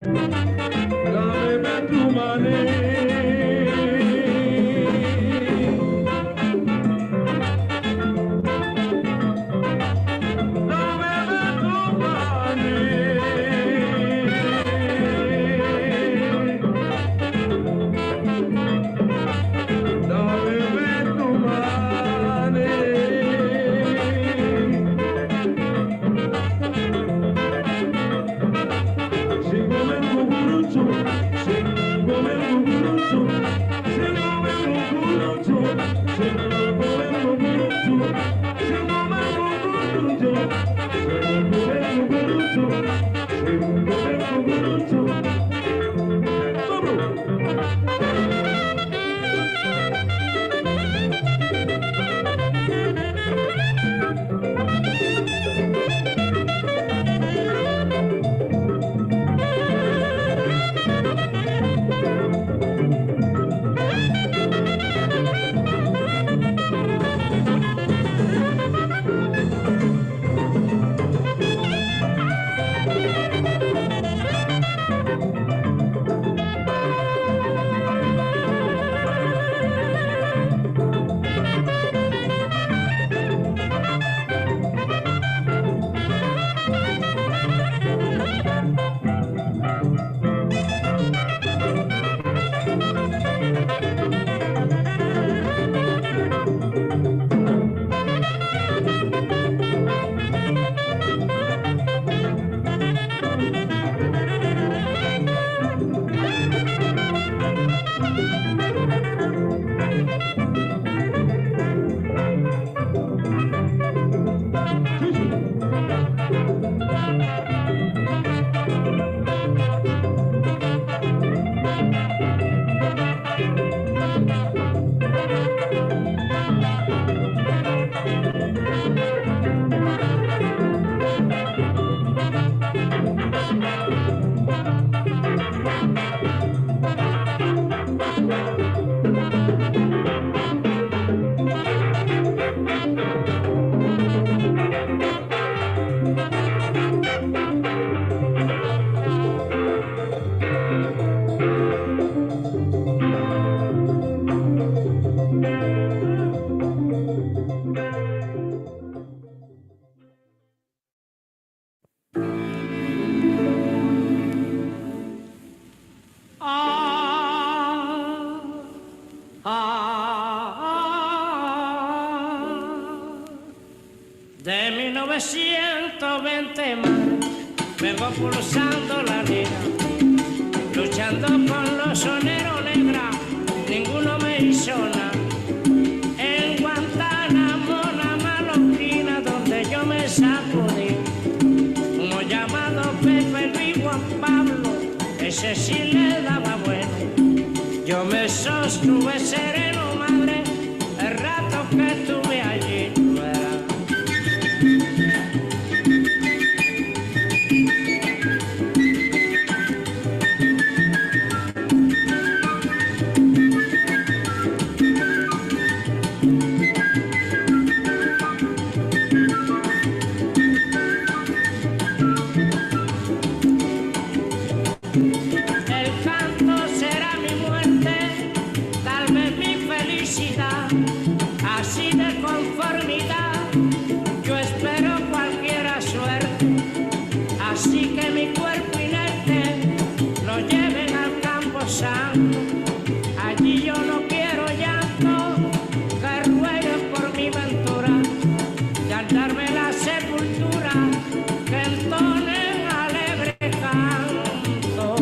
Dame tu manera. De 1920 más, vengo pulsando la liga, luchando con los soneros negra, ninguno me hizo nada. En Guantánamo, la maloquina, donde yo me sacudí, uno llamado Pepe Luis Juan Pablo, ese sí le daba bueno. Yo me sostuve sereno, madre, el rato que estuve allí. Así de conformidad, yo espero cualquiera suerte, así que mi cuerpo inerte lo lleven al campo santo. Allí yo no quiero llanto, que rueguen por mi ventura, y al darme la sepultura, que entonen alegre canto.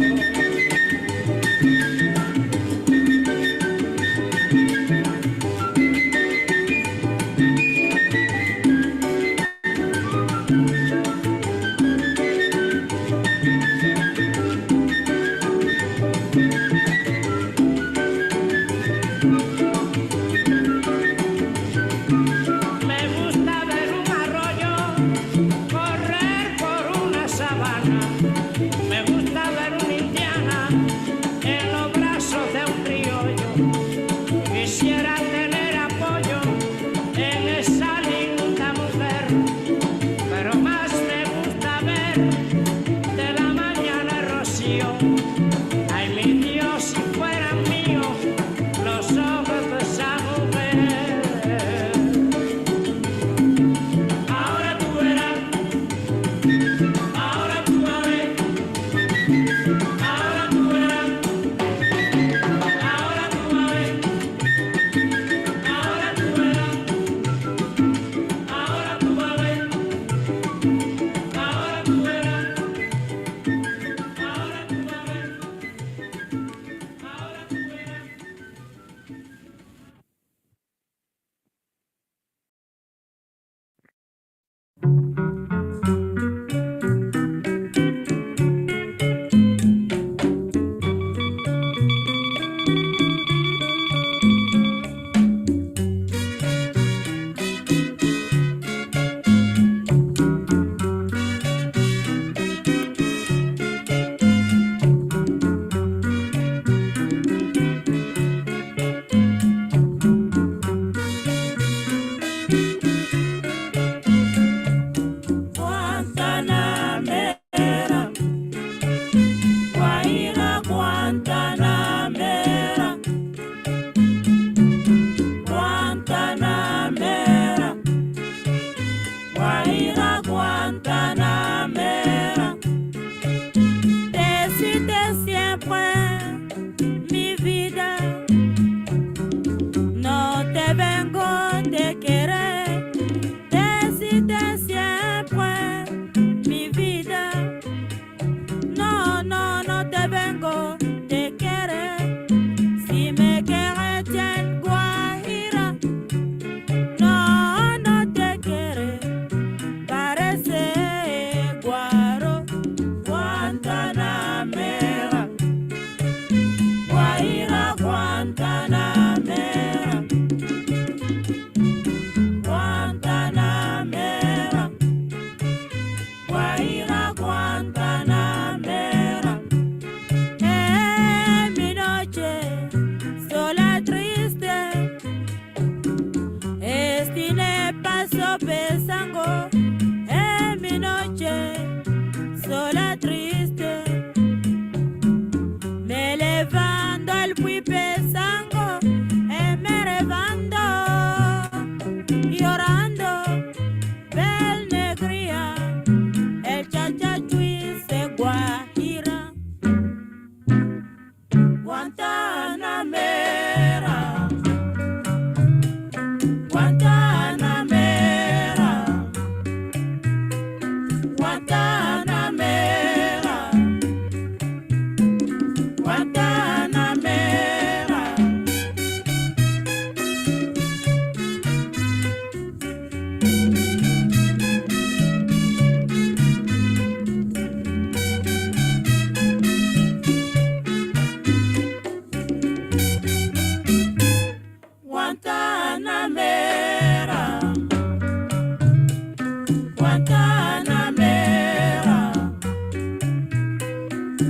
Quisiera tener apoyo en esa linda mujer, pero más me gusta ver de la mañana el rocío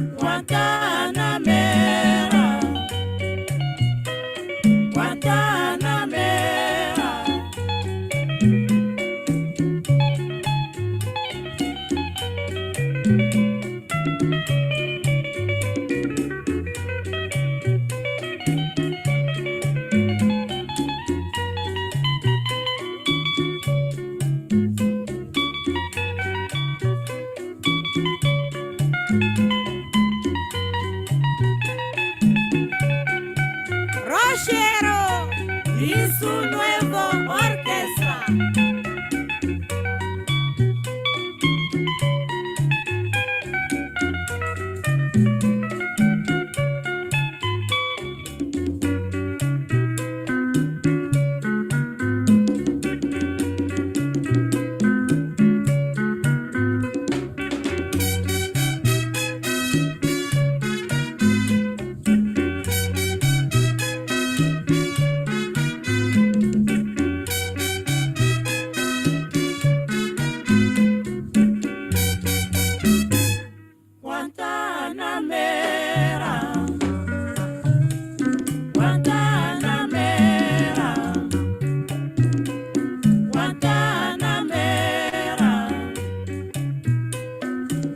Guantanamera, Guantanamera. Rochero y su nuevo orquesta. Guantanamera, Guantanamera, Guantanamera,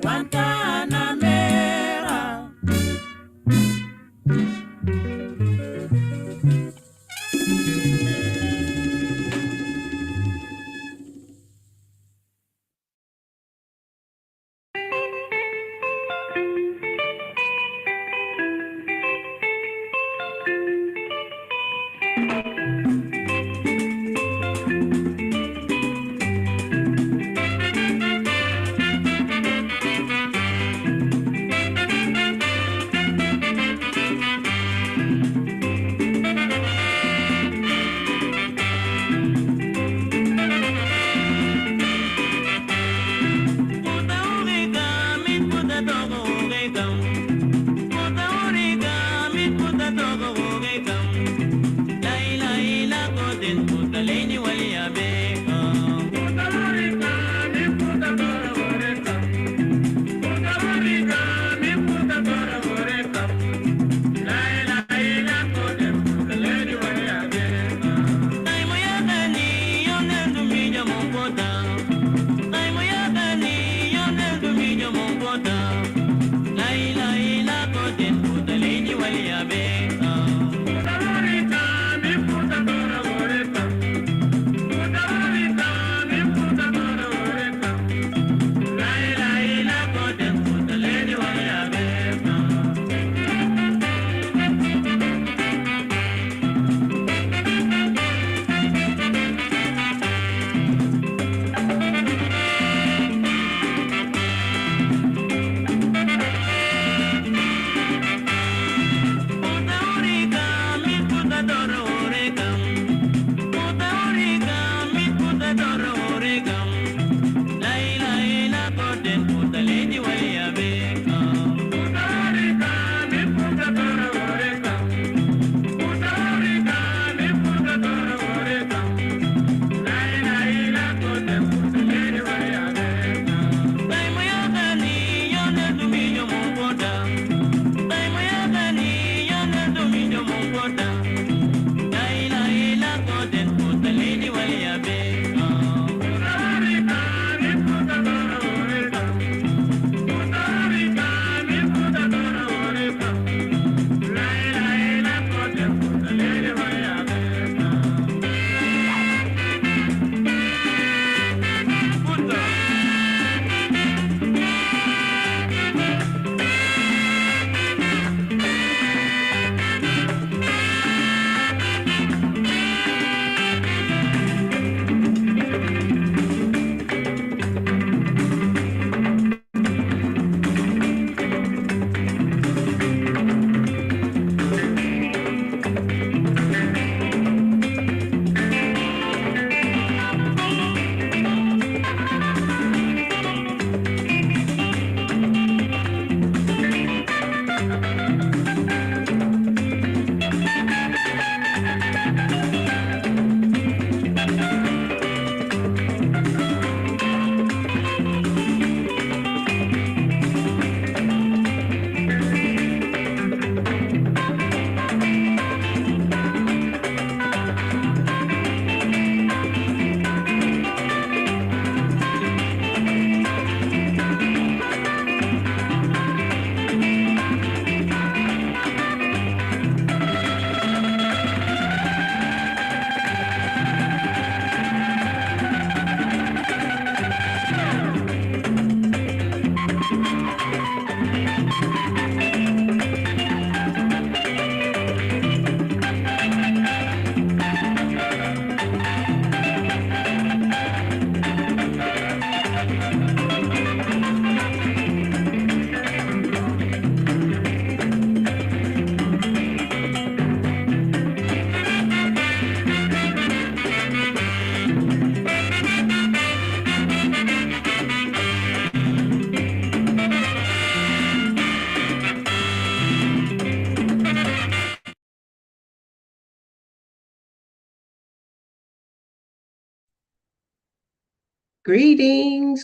Guantanamera.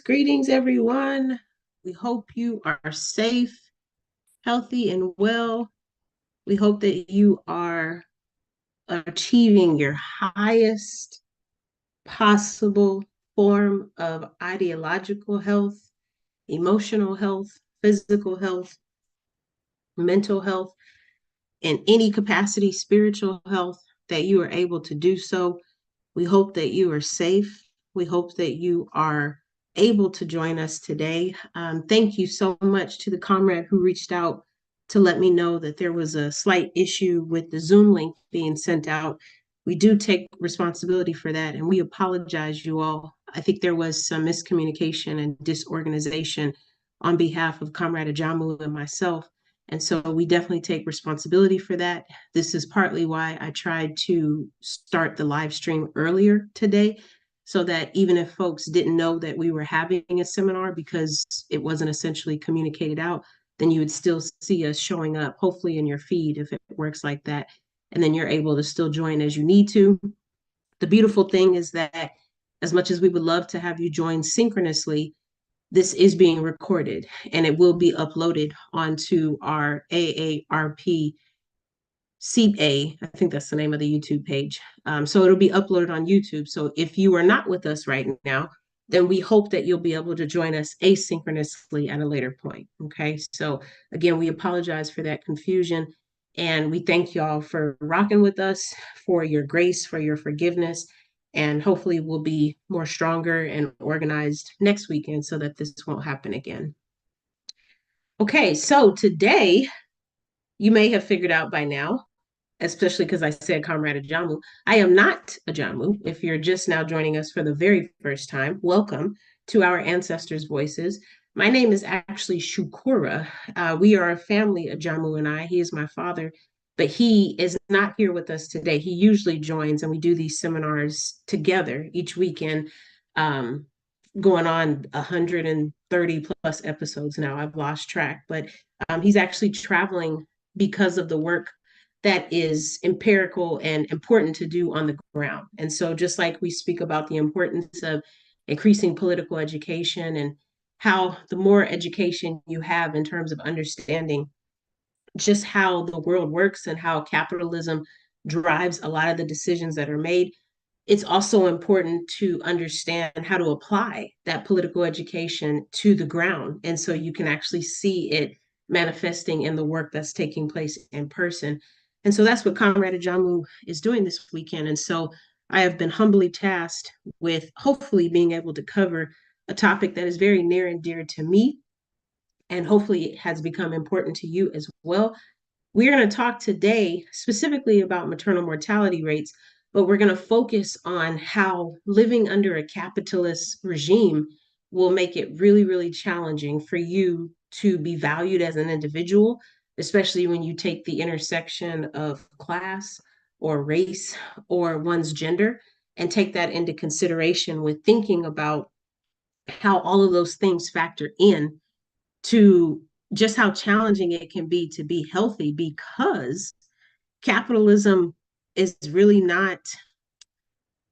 Greetings, everyone. We hope you are safe, healthy, and well. We hope that you are achieving your highest possible form of ideological health, emotional health, physical health, mental health, in any capacity, spiritual health, that you are able to do so. We hope that you are safe. We hope that you are able to join us today. Thank you so much to the comrade who reached out to let me know that there was a slight issue with the Zoom link being sent out. We do take responsibility for that, and we apologize, you all. I think there was some miscommunication and disorganization on behalf of Comrade Ajamu and myself. And so we definitely take responsibility for that. This is partly why I tried to start the live stream earlier today, so that even if folks didn't know that we were having a seminar because it wasn't essentially communicated out, then you would still see us showing up, hopefully in your feed if it works like that. And then you're able to still join as you need to. The beautiful thing is that as much as we would love to have you join synchronously, this is being recorded and it will be uploaded onto our AARP CA, I think that's the name of the YouTube page. So it'll be uploaded on YouTube. So if you are not with us right now, then we hope that you'll be able to join us asynchronously at a later point. Okay. So again, we apologize for that confusion. And we thank y'all for rocking with us, for your grace, for your forgiveness. And hopefully we'll be more stronger and organized next weekend so that this won't happen again. Okay, so today, you may have figured out by now, especially because I said Comrade Ajamu, I am not Ajamu. If you're just now joining us for the very first time, welcome to our Ancestors' Voices. My name is actually Shukura. We are a family, Ajamu and I. He is my father, but he is not here with us today. He usually joins and we do these seminars together each weekend, going on 130 plus episodes now. I've lost track, but he's actually traveling because of the work that is empirical and important to do on the ground. And so just like we speak about the importance of increasing political education and how the more education you have in terms of understanding just how the world works and how capitalism drives a lot of the decisions that are made, it's also important to understand how to apply that political education to the ground. And so you can actually see it manifesting in the work that's taking place in person. And so that's what Comrade Ajamu is doing this weekend. And so I have been humbly tasked with hopefully being able to cover a topic that is very near and dear to me, and hopefully it has become important to you as well. We're going to talk today specifically about maternal mortality rates, but we're going to focus on how living under a capitalist regime will make it really, really challenging for you to be valued as an individual, especially when you take the intersection of class or race or one's gender and take that into consideration with thinking about how all of those things factor in to just how challenging it can be to be healthy, because capitalism is really not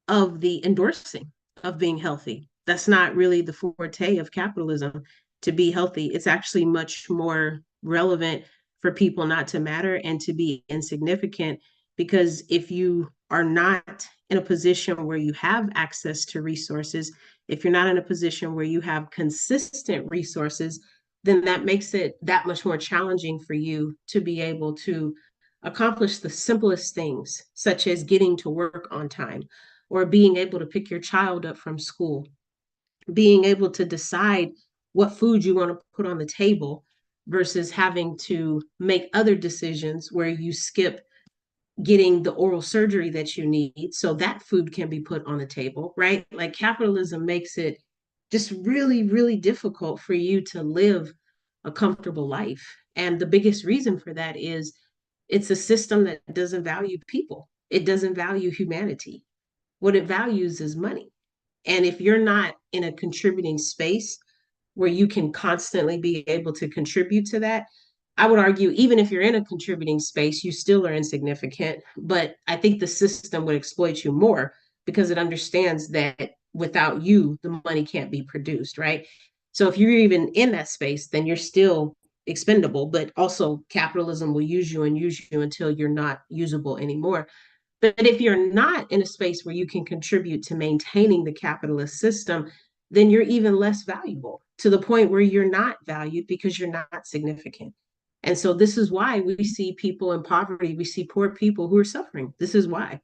of the endorsing of being healthy. That's not really the forte of capitalism, to be healthy. It's actually much more relevant for people not to matter and to be insignificant, because if you are not in a position where you have access to resources, if you're not in a position where you have consistent resources, then that makes it that much more challenging for you to be able to accomplish the simplest things, such as getting to work on time, or being able to pick your child up from school, being able to decide what food you want to put on the table versus having to make other decisions where you skip getting the oral surgery that you need so that food can be put on the table, right? Like capitalism makes it just really, really difficult for you to live a comfortable life. And the biggest reason for that is it's a system that doesn't value people, it doesn't value humanity. What it values is money. And if you're not in a contributing space where you can constantly be able to contribute to that, I would argue, even if you're in a contributing space, you still are insignificant. But I think the system would exploit you more because it understands that without you, the money can't be produced, right? So if you're even in that space, then you're still expendable, but also capitalism will use you and use you until you're not usable anymore. But if you're not in a space where you can contribute to maintaining the capitalist system, then you're even less valuable to the point where you're not valued because you're not significant. And so this is why we see people in poverty, we see poor people who are suffering. This is why.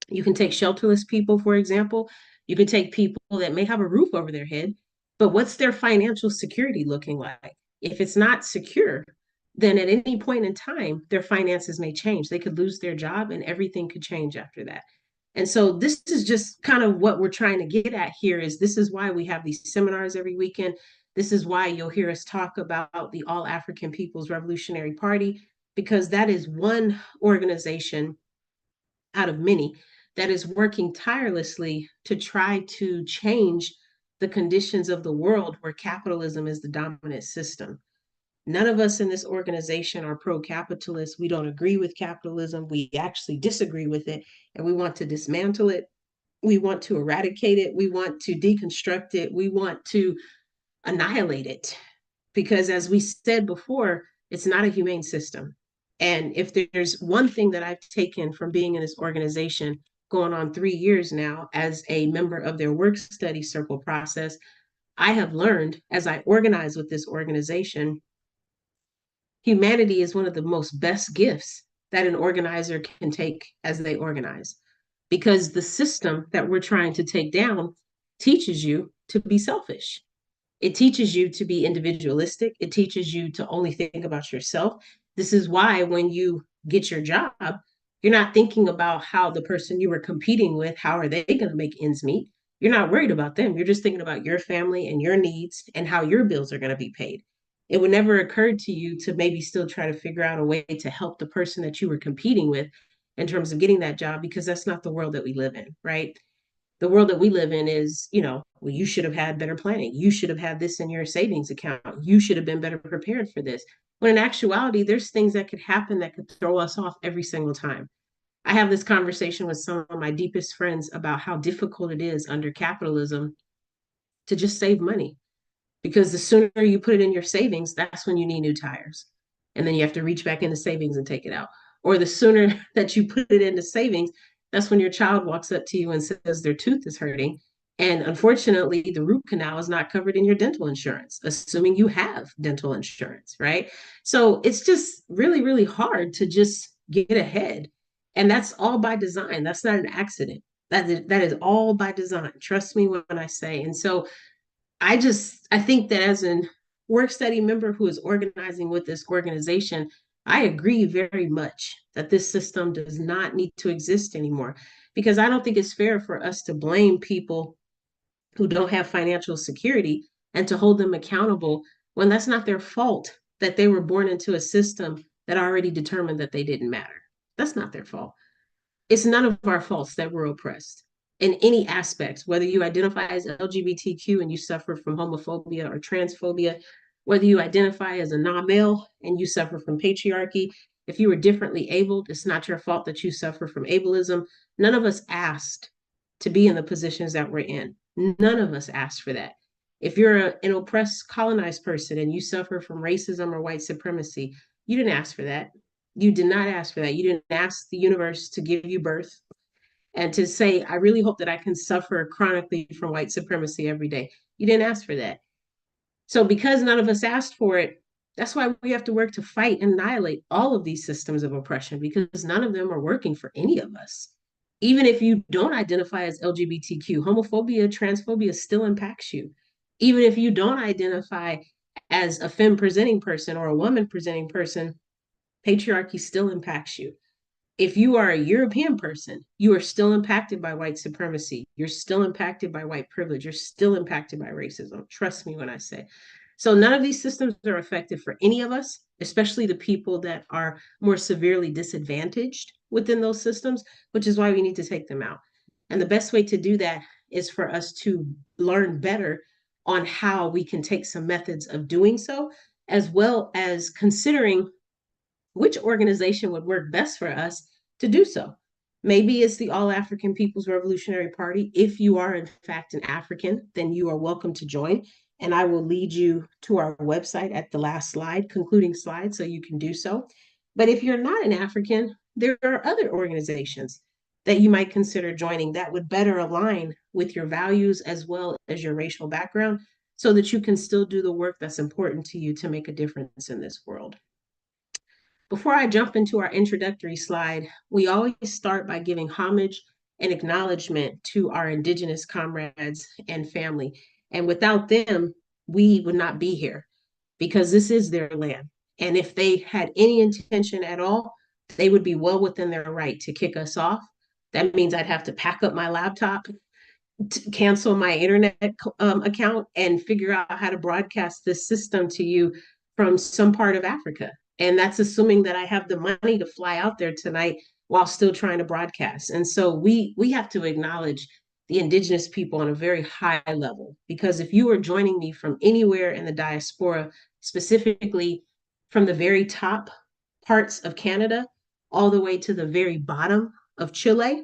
You can take shelterless people, for example. You can take people that may have a roof over their head, but what's their financial security looking like? If it's not secure, then at any point in time, their finances may change. They could lose their job and everything could change after that. And so this is just kind of what we're trying to get at here is this is why we have these seminars every weekend. This is why you'll hear us talk about the All African People's Revolutionary Party, because that is one organization out of many that is working tirelessly to try to change the conditions of the world where capitalism is the dominant system. None of us in this organization are pro-capitalist. We don't agree with capitalism. We actually disagree with it, and we want to dismantle it. We want to eradicate it. We want to deconstruct it. We want to annihilate it. Because as we said before, it's not a humane system. And if there's one thing that I've taken from being in this organization going on 3 years now as a member of their work study circle process, I have learned as I organize with this organization, humanity is one of the most best gifts that an organizer can take as they organize. Because the system that we're trying to take down teaches you to be selfish. It teaches you to be individualistic. It teaches you to only think about yourself. This is why when you get your job, you're not thinking about how the person you were competing with, how are they going to make ends meet? You're not worried about them. You're just thinking about your family and your needs and how your bills are going to be paid. It would never occur to you to maybe still try to figure out a way to help the person that you were competing with in terms of getting that job, because that's not the world that we live in, right? The world that we live in is, well, you should have had better planning. You should have had this in your savings account. You should have been better prepared for this. When in actuality, there's things that could happen that could throw us off every single time. I have this conversation with some of my deepest friends about how difficult it is under capitalism to just save money, because the sooner you put it in your savings, that's when you need new tires. And then you have to reach back into savings and take it out. Or the sooner that you put it into savings, that's when your child walks up to you and says their tooth is hurting. And unfortunately, the root canal is not covered in your dental insurance, assuming you have dental insurance, right? So it's just really, really hard to just get ahead. And that's all by design. That's not an accident. That is all by design. Trust me when I say. And so I think that as a work study member who is organizing with this organization, I agree very much that this system does not need to exist anymore, because I don't think it's fair for us to blame people who don't have financial security and to hold them accountable when that's not their fault that they were born into a system that already determined that they didn't matter. That's not their fault. It's none of our faults that we're oppressed in any aspect, whether you identify as LGBTQ and you suffer from homophobia or transphobia, whether you identify as a non-male and you suffer from patriarchy. If you were differently abled, it's not your fault that you suffer from ableism. None of us asked to be in the positions that we're in. None of us asked for that. If you're an oppressed, colonized person and you suffer from racism or white supremacy, you didn't ask for that. You did not ask for that. You didn't ask the universe to give you birth and to say, I really hope that I can suffer chronically from white supremacy every day. You didn't ask for that. So because none of us asked for it, that's why we have to work to fight and annihilate all of these systems of oppression, because none of them are working for any of us. Even if you don't identify as LGBTQ, homophobia, transphobia still impacts you. Even if you don't identify as a femme presenting person or a woman presenting person, patriarchy still impacts you. If you are a European person, you are still impacted by white supremacy. You're still impacted by white privilege. You're still impacted by racism. Trust me when I say. So none of these systems are effective for any of us, especially the people that are more severely disadvantaged within those systems, which is why we need to take them out. And the best way to do that is for us to learn better on how we can take some methods of doing so, as well as considering which organization would work best for us to do so. Maybe it's the All African People's Revolutionary Party. If you are, in fact, an African, then you are welcome to join. And I will lead you to our website at the last slide, concluding slide, so you can do so. But if you're not an African, there are other organizations that you might consider joining that would better align with your values as well as your racial background so that you can still do the work that's important to you to make a difference in this world. Before I jump into our introductory slide, we always start by giving homage and acknowledgement to our Indigenous comrades and family. And without them, we would not be here because this is their land. And if they had any intention at all, they would be well within their right to kick us off. That means I'd have to pack up my laptop, cancel my internet account, and figure out how to broadcast this system to you from some part of Africa. And that's assuming that I have the money to fly out there tonight while still trying to broadcast. And so we have to acknowledge the indigenous people on a very high level, because if you are joining me from anywhere in the diaspora, specifically from the very top parts of Canada all the way to the very bottom of Chile,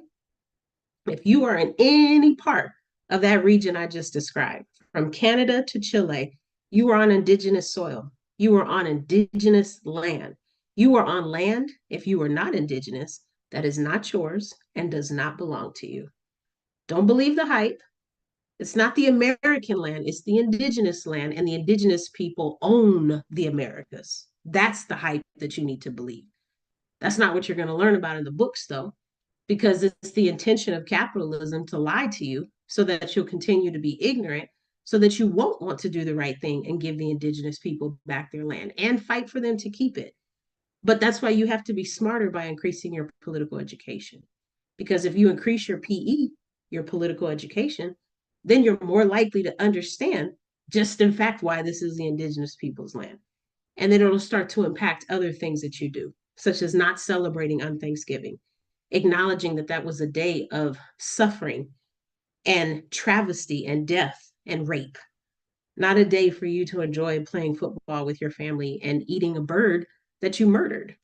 if you are in any part of that region I just described, from Canada to Chile, you are on indigenous soil. You are on indigenous land. You are on land, if you are not indigenous, that is not yours and does not belong to you. Don't believe the hype. It's not the American land, it's the indigenous land, and the indigenous people own the Americas. That's the hype that you need to believe. That's not what you're going to learn about in the books, though, because it's the intention of capitalism to lie to you so that you'll continue to be ignorant, so that you won't want to do the right thing and give the indigenous people back their land and fight for them to keep it. But that's why you have to be smarter by increasing your political education. Because if you increase your PE, your political education, then you're more likely to understand just in fact why this is the indigenous people's land. And then it'll start to impact other things that you do, such as not celebrating on Thanksgiving, acknowledging that that was a day of suffering and travesty and death and rape, not a day for you to enjoy playing football with your family and eating a bird that you murdered.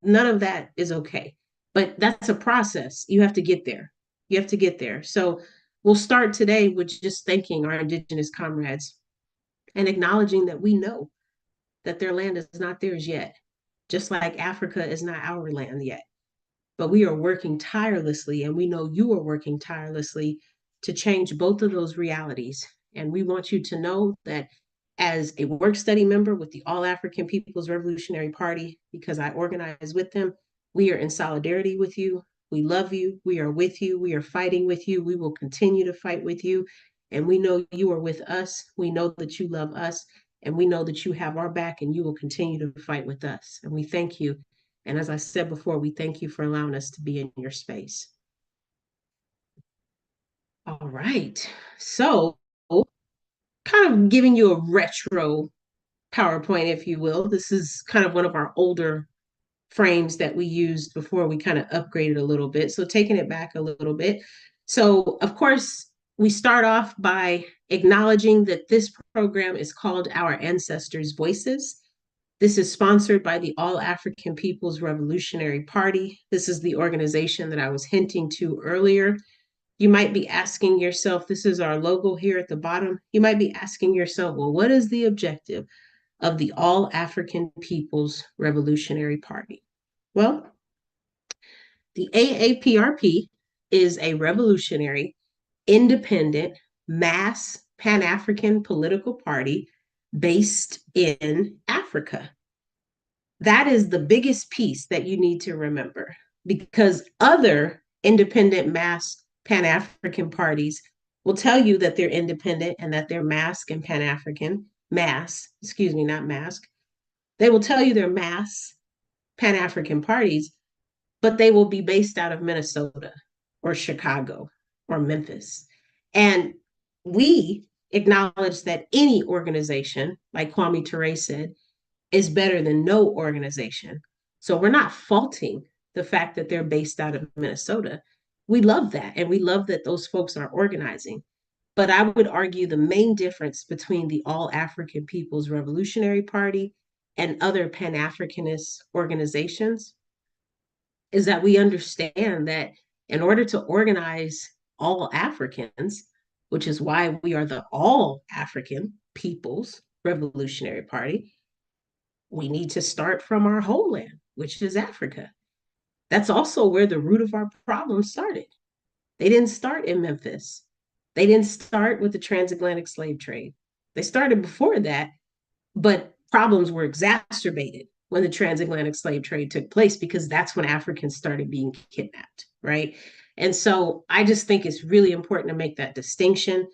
None of that is okay. But that's a process. You have to get there. You have to get there. So we'll start today with just thanking our indigenous comrades and acknowledging that we know that their land is not theirs yet, just like Africa is not our land yet. But we are working tirelessly, and we know you are working tirelessly to change both of those realities. And we want you to know that as a work study member with the All African People's Revolutionary Party, because I organize with them, we are in solidarity with you. We love you. We are with you. We are fighting with you. We will continue to fight with you. And we know you are with us. We know that you love us. And we know that you have our back and you will continue to fight with us. And we thank you. And as I said before, we thank you for allowing us to be in your space. All right. So, kind of giving you a retro PowerPoint, if you will. This is kind of one of our older frames that we used before we kind of upgraded a little bit. So, taking it back a little bit. So, of course, we start off by acknowledging that this program is called Our Ancestors' Voices. This is sponsored by the All African People's Revolutionary Party. This is the organization that I was hinting to earlier. You might be asking yourself, this is our logo here at the bottom. You might be asking yourself, well, what is the objective of the All African People's Revolutionary Party? Well, the AAPRP is a revolutionary, independent, mass Pan-African political party based in Africa. That is the biggest piece that you need to remember, because other independent mass Pan-African parties will tell you that they're independent and that they're mass and Pan-African. not mask. They will tell you they're mass Pan-African parties, but they will be based out of Minnesota or Chicago or Memphis. And we acknowledge that any organization, like Kwame Ture said, is better than no organization. So we're not faulting the fact that they're based out of Minnesota. We love that. And we love that those folks are organizing. But I would argue the main difference between the All African People's Revolutionary Party and other Pan Africanist organizations is that we understand that in order to organize all Africans, which is why we are the All African People's Revolutionary Party, we need to start from our homeland, which is Africa. That's also where the root of our problem started. They didn't start in Memphis. They didn't start with the transatlantic slave trade. They started before that, but problems were exacerbated when the transatlantic slave trade took place because that's when Africans started being kidnapped, right? And so I just think it's really important to make that distinction.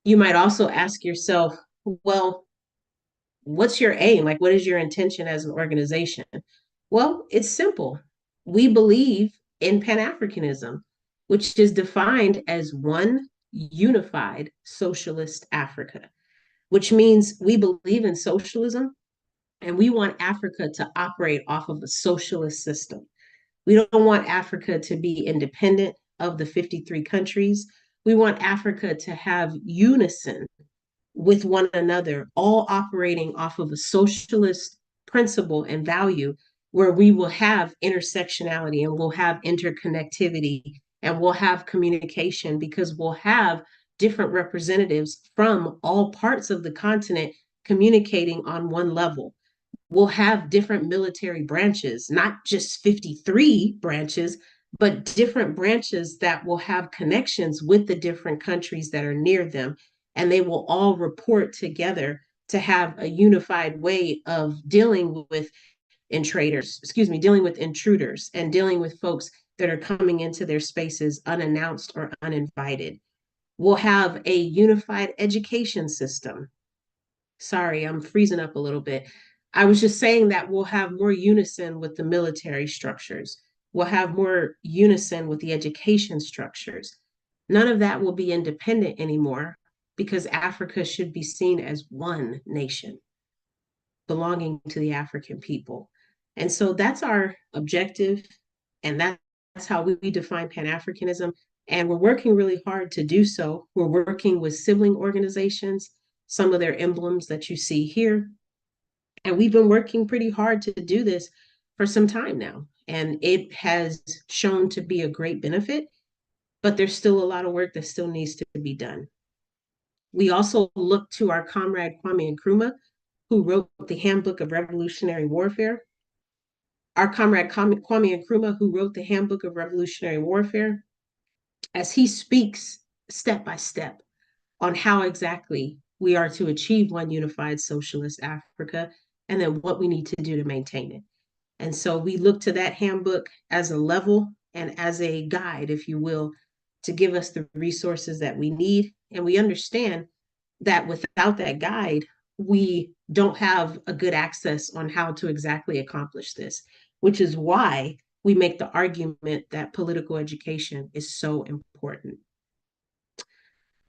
You might also ask yourself, well, what's your aim? Like, what is your intention as an organization? Well, it's simple. We believe in Pan Africanism, which is defined as one unified socialist Africa, which means we believe in socialism and we want Africa to operate off of a socialist system. We don't want Africa to be independent of the 53 countries. We want Africa to have unison with one another, all operating off of a socialist principle and value where we will have intersectionality and we'll have interconnectivity and we'll have communication because we'll have different representatives from all parts of the continent communicating on one level. We'll have different military branches, not just 53 branches, but different branches that will have connections with the different countries that are near them. And they will all report together to have a unified way of dealing with dealing with intruders and dealing with folks that are coming into their spaces unannounced or uninvited. We'll have a unified education system. Sorry, I'm freezing up a little bit. I was just saying that we'll have more unison with the military structures. We'll have more unison with the education structures. None of that will be independent anymore because Africa should be seen as one nation belonging to the African people. And so that's our objective. And that's how we define Pan-Africanism. And we're working really hard to do so. We're working with sibling organizations, some of their emblems that you see here. And we've been working pretty hard to do this for some time now. And it has shown to be a great benefit, but there's still a lot of work that still needs to be done. We also look to our comrade Kwame Nkrumah, who wrote the Handbook of Revolutionary Warfare. Our comrade Kwame Nkrumah, who wrote the Handbook of Revolutionary Warfare, as he speaks step by step on how exactly we are to achieve one unified socialist Africa, and then what we need to do to maintain it. And so we look to that handbook as a level and as a guide, if you will, to give us the resources that we need. And we understand that without that guide, we don't have a good access on how to exactly accomplish this, which is why we make the argument that political education is so important.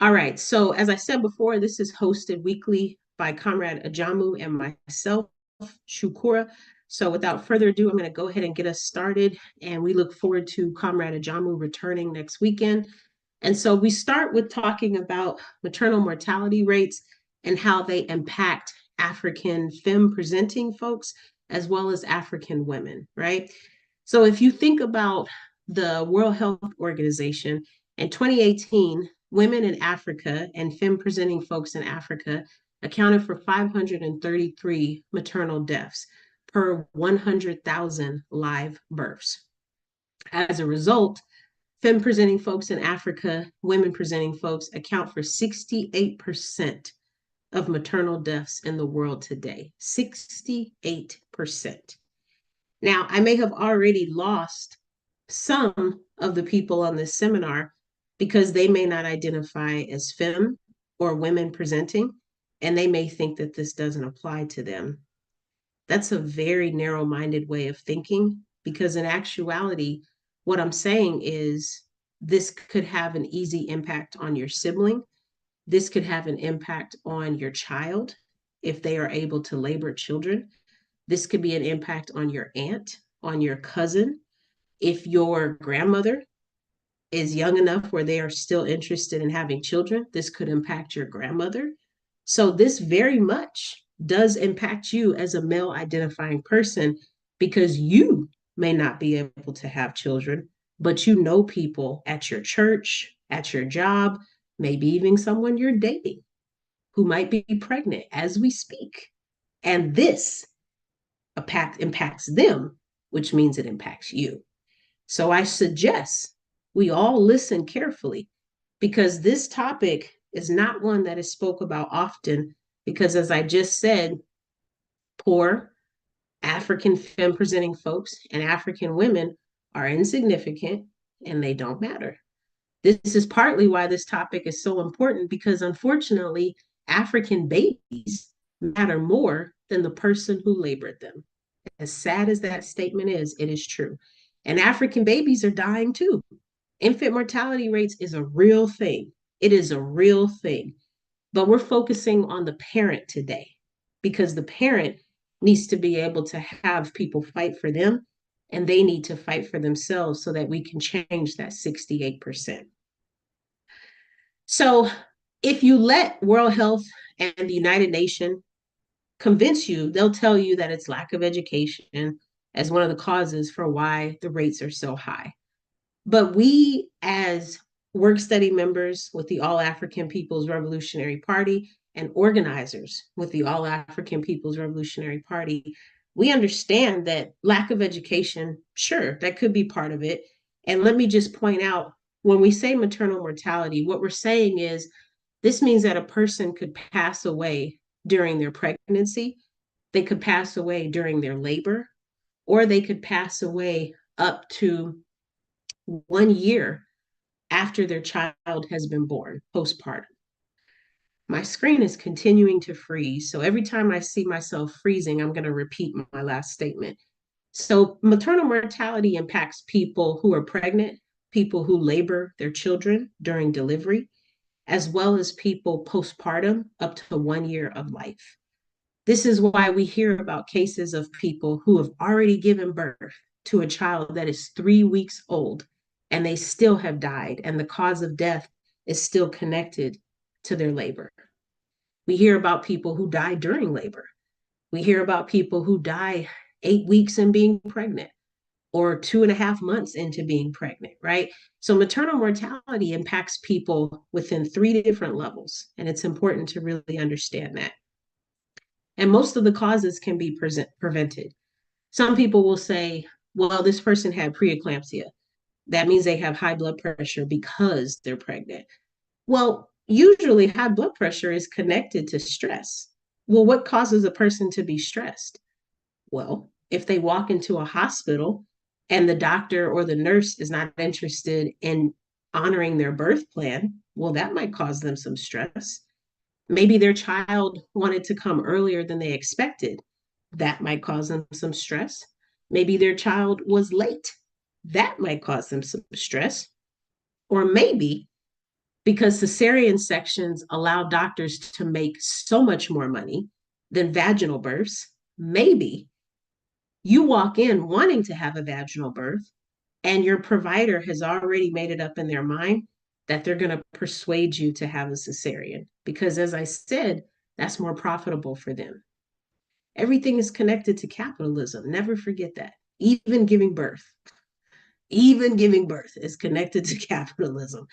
All right, so as I said before, this is hosted weekly by Comrade Ajamu and myself, Shukura. So without further ado, I'm going to go ahead and get us started. And we look forward to Comrade Ajamu returning next weekend. And so we start with talking about maternal mortality rates and how they impact African femme presenting folks, as well as African women, right? So if you think about the World Health Organization, in 2018, women in Africa and femme presenting folks in Africa accounted for 533 maternal deaths per 100,000 live births. As a result, femme presenting folks in Africa, women presenting folks account for 68% of maternal deaths in the world today. 68%. Now, I may have already lost some of the people on this seminar because they may not identify as femme or women presenting. and they may think that this doesn't apply to them. That's a very narrow-minded way of thinking, because in actuality, what I'm saying is this could have an easy impact on your sibling. This could have an impact on your child if they are able to labor children. This could be an impact on your aunt, on your cousin. If your grandmother is young enough where they are still interested in having children, this could impact your grandmother. So this very much does impact you as a male identifying person, because you may not be able to have children, but you know people at your church, at your job, maybe even someone you're dating who might be pregnant as we speak. And this impacts them, which means it impacts you. So I suggest we all listen carefully, because this topic is not one that is spoke about often, because as I just said, poor African femme presenting folks and African women are insignificant and they don't matter. This is partly why this topic is so important, because unfortunately, African babies matter more than the person who labored them. As sad as that statement is, it is true. And African babies are dying too. Infant mortality rates is a real thing. It is a real thing. But we're focusing on the parent today, because the parent needs to be able to have people fight for them, and they need to fight for themselves so that we can change that 68%. So if you let World Health and the United Nations convince you, they'll tell you that it's lack of education as one of the causes for why the rates are so high. But we, as work study members with the All African People's Revolutionary Party and organizers with the All African People's Revolutionary Party, we understand that lack of education, sure, that could be part of it. And let me just point out, when we say maternal mortality, what we're saying is this means that a person could pass away during their pregnancy, they could pass away during their labor, or they could pass away up to 1 year after their child has been born, postpartum. My screen is continuing to freeze, so every time I see myself freezing, I'm going to repeat my last statement. So maternal mortality impacts people who are pregnant, people who labor their children during delivery, as well as people postpartum up to 1 year of life. This is why we hear about cases of people who have already given birth to a child that is 3 weeks old, and they still have died, and the cause of death is still connected to their labor. We hear about people who die during labor. We hear about people who die 8 weeks in being pregnant, or 2.5 months into being pregnant, right? So maternal mortality impacts people within 3 different levels, and it's important to really understand that. And most of the causes can be prevented. Some people will say, well, this person had preeclampsia. That means they have high blood pressure because they're pregnant. Well, usually high blood pressure is connected to stress. Well, what causes a person to be stressed? Well, if they walk into a hospital and the doctor or the nurse is not interested in honoring their birth plan, well, that might cause them some stress. Maybe their child wanted to come earlier than they expected. That might cause them some stress. Maybe their child was late. That might cause them some stress. Or maybe because cesarean sections allow doctors to make so much more money than vaginal births, maybe you walk in wanting to have a vaginal birth, and your provider has already made it up in their mind that they're going to persuade you to have a cesarean, because as I said, that's more profitable for them. Everything is connected to capitalism. Never forget that. Even giving birth is connected to capitalism.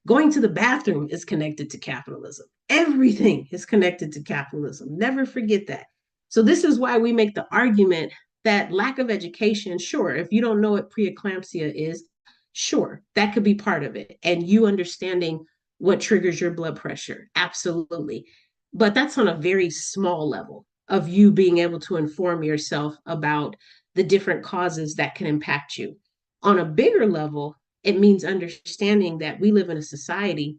Going to the bathroom is connected to capitalism. Everything is connected to capitalism. Never forget that. So this is why we make the argument that lack of education, sure, if you don't know what preeclampsia is, sure, that could be part of it. And you understanding what triggers your blood pressure, absolutely. But that's on a very small level of you being able to inform yourself about the different causes that can impact you. On a bigger level, it means understanding that we live in a society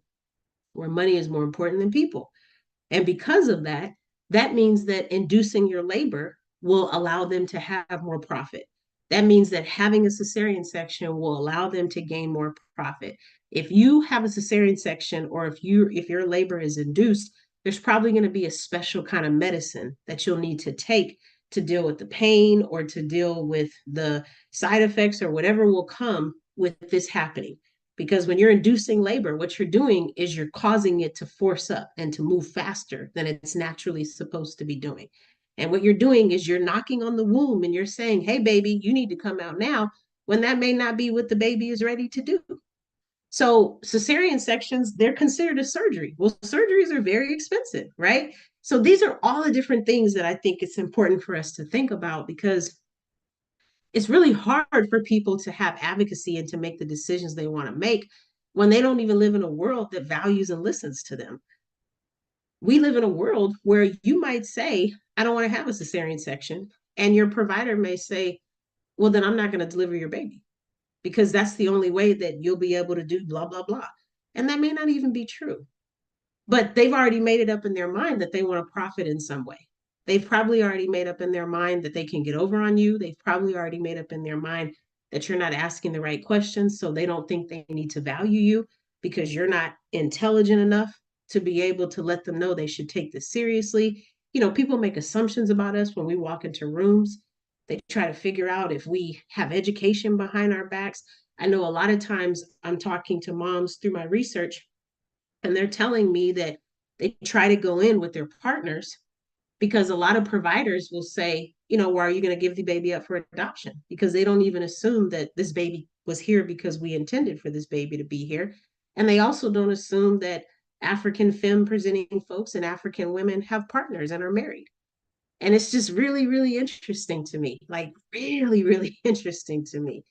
where money is more important than people. And because of that, that means that inducing your labor will allow them to have more profit. That means that having a cesarean section will allow them to gain more profit. If you have a cesarean section, or if your labor is induced, there's probably going to be a special kind of medicine that you'll need to take to deal with the pain or to deal with the side effects or whatever will come with this happening. Because when you're inducing labor, what you're doing is you're causing it to force up and to move faster than it's naturally supposed to be doing. And what you're doing is you're knocking on the womb and you're saying, hey, baby, you need to come out now, when that may not be what the baby is ready to do. So cesarean sections, they're considered a surgery. Well, surgeries are very expensive, right? So these are all the different things that I think it's important for us to think about, because it's really hard for people to have advocacy and to make the decisions they want to make when they don't even live in a world that values and listens to them. We live in a world where you might say, I don't want to have a cesarean section. And your provider may say, well, then I'm not going to deliver your baby, because that's the only way that you'll be able to do blah, blah, blah. And that may not even be true. But they've already made it up in their mind that they want to profit in some way. They've probably already made up in their mind that they can get over on you. They've probably already made up in their mind that you're not asking the right questions. So they don't think they need to value you because you're not intelligent enough to be able to let them know they should take this seriously. You know, people make assumptions about us when we walk into rooms. They try to figure out if we have education behind our backs. I know a lot of times I'm talking to moms through my research, and they're telling me that they try to go in with their partners, because a lot of providers will say, you know, well, are you going to give the baby up for adoption? Because they don't even assume that this baby was here because we intended for this baby to be here. And they also don't assume that African femme presenting folks and African women have partners and are married. And it's just really, really interesting to me, like really, really interesting to me.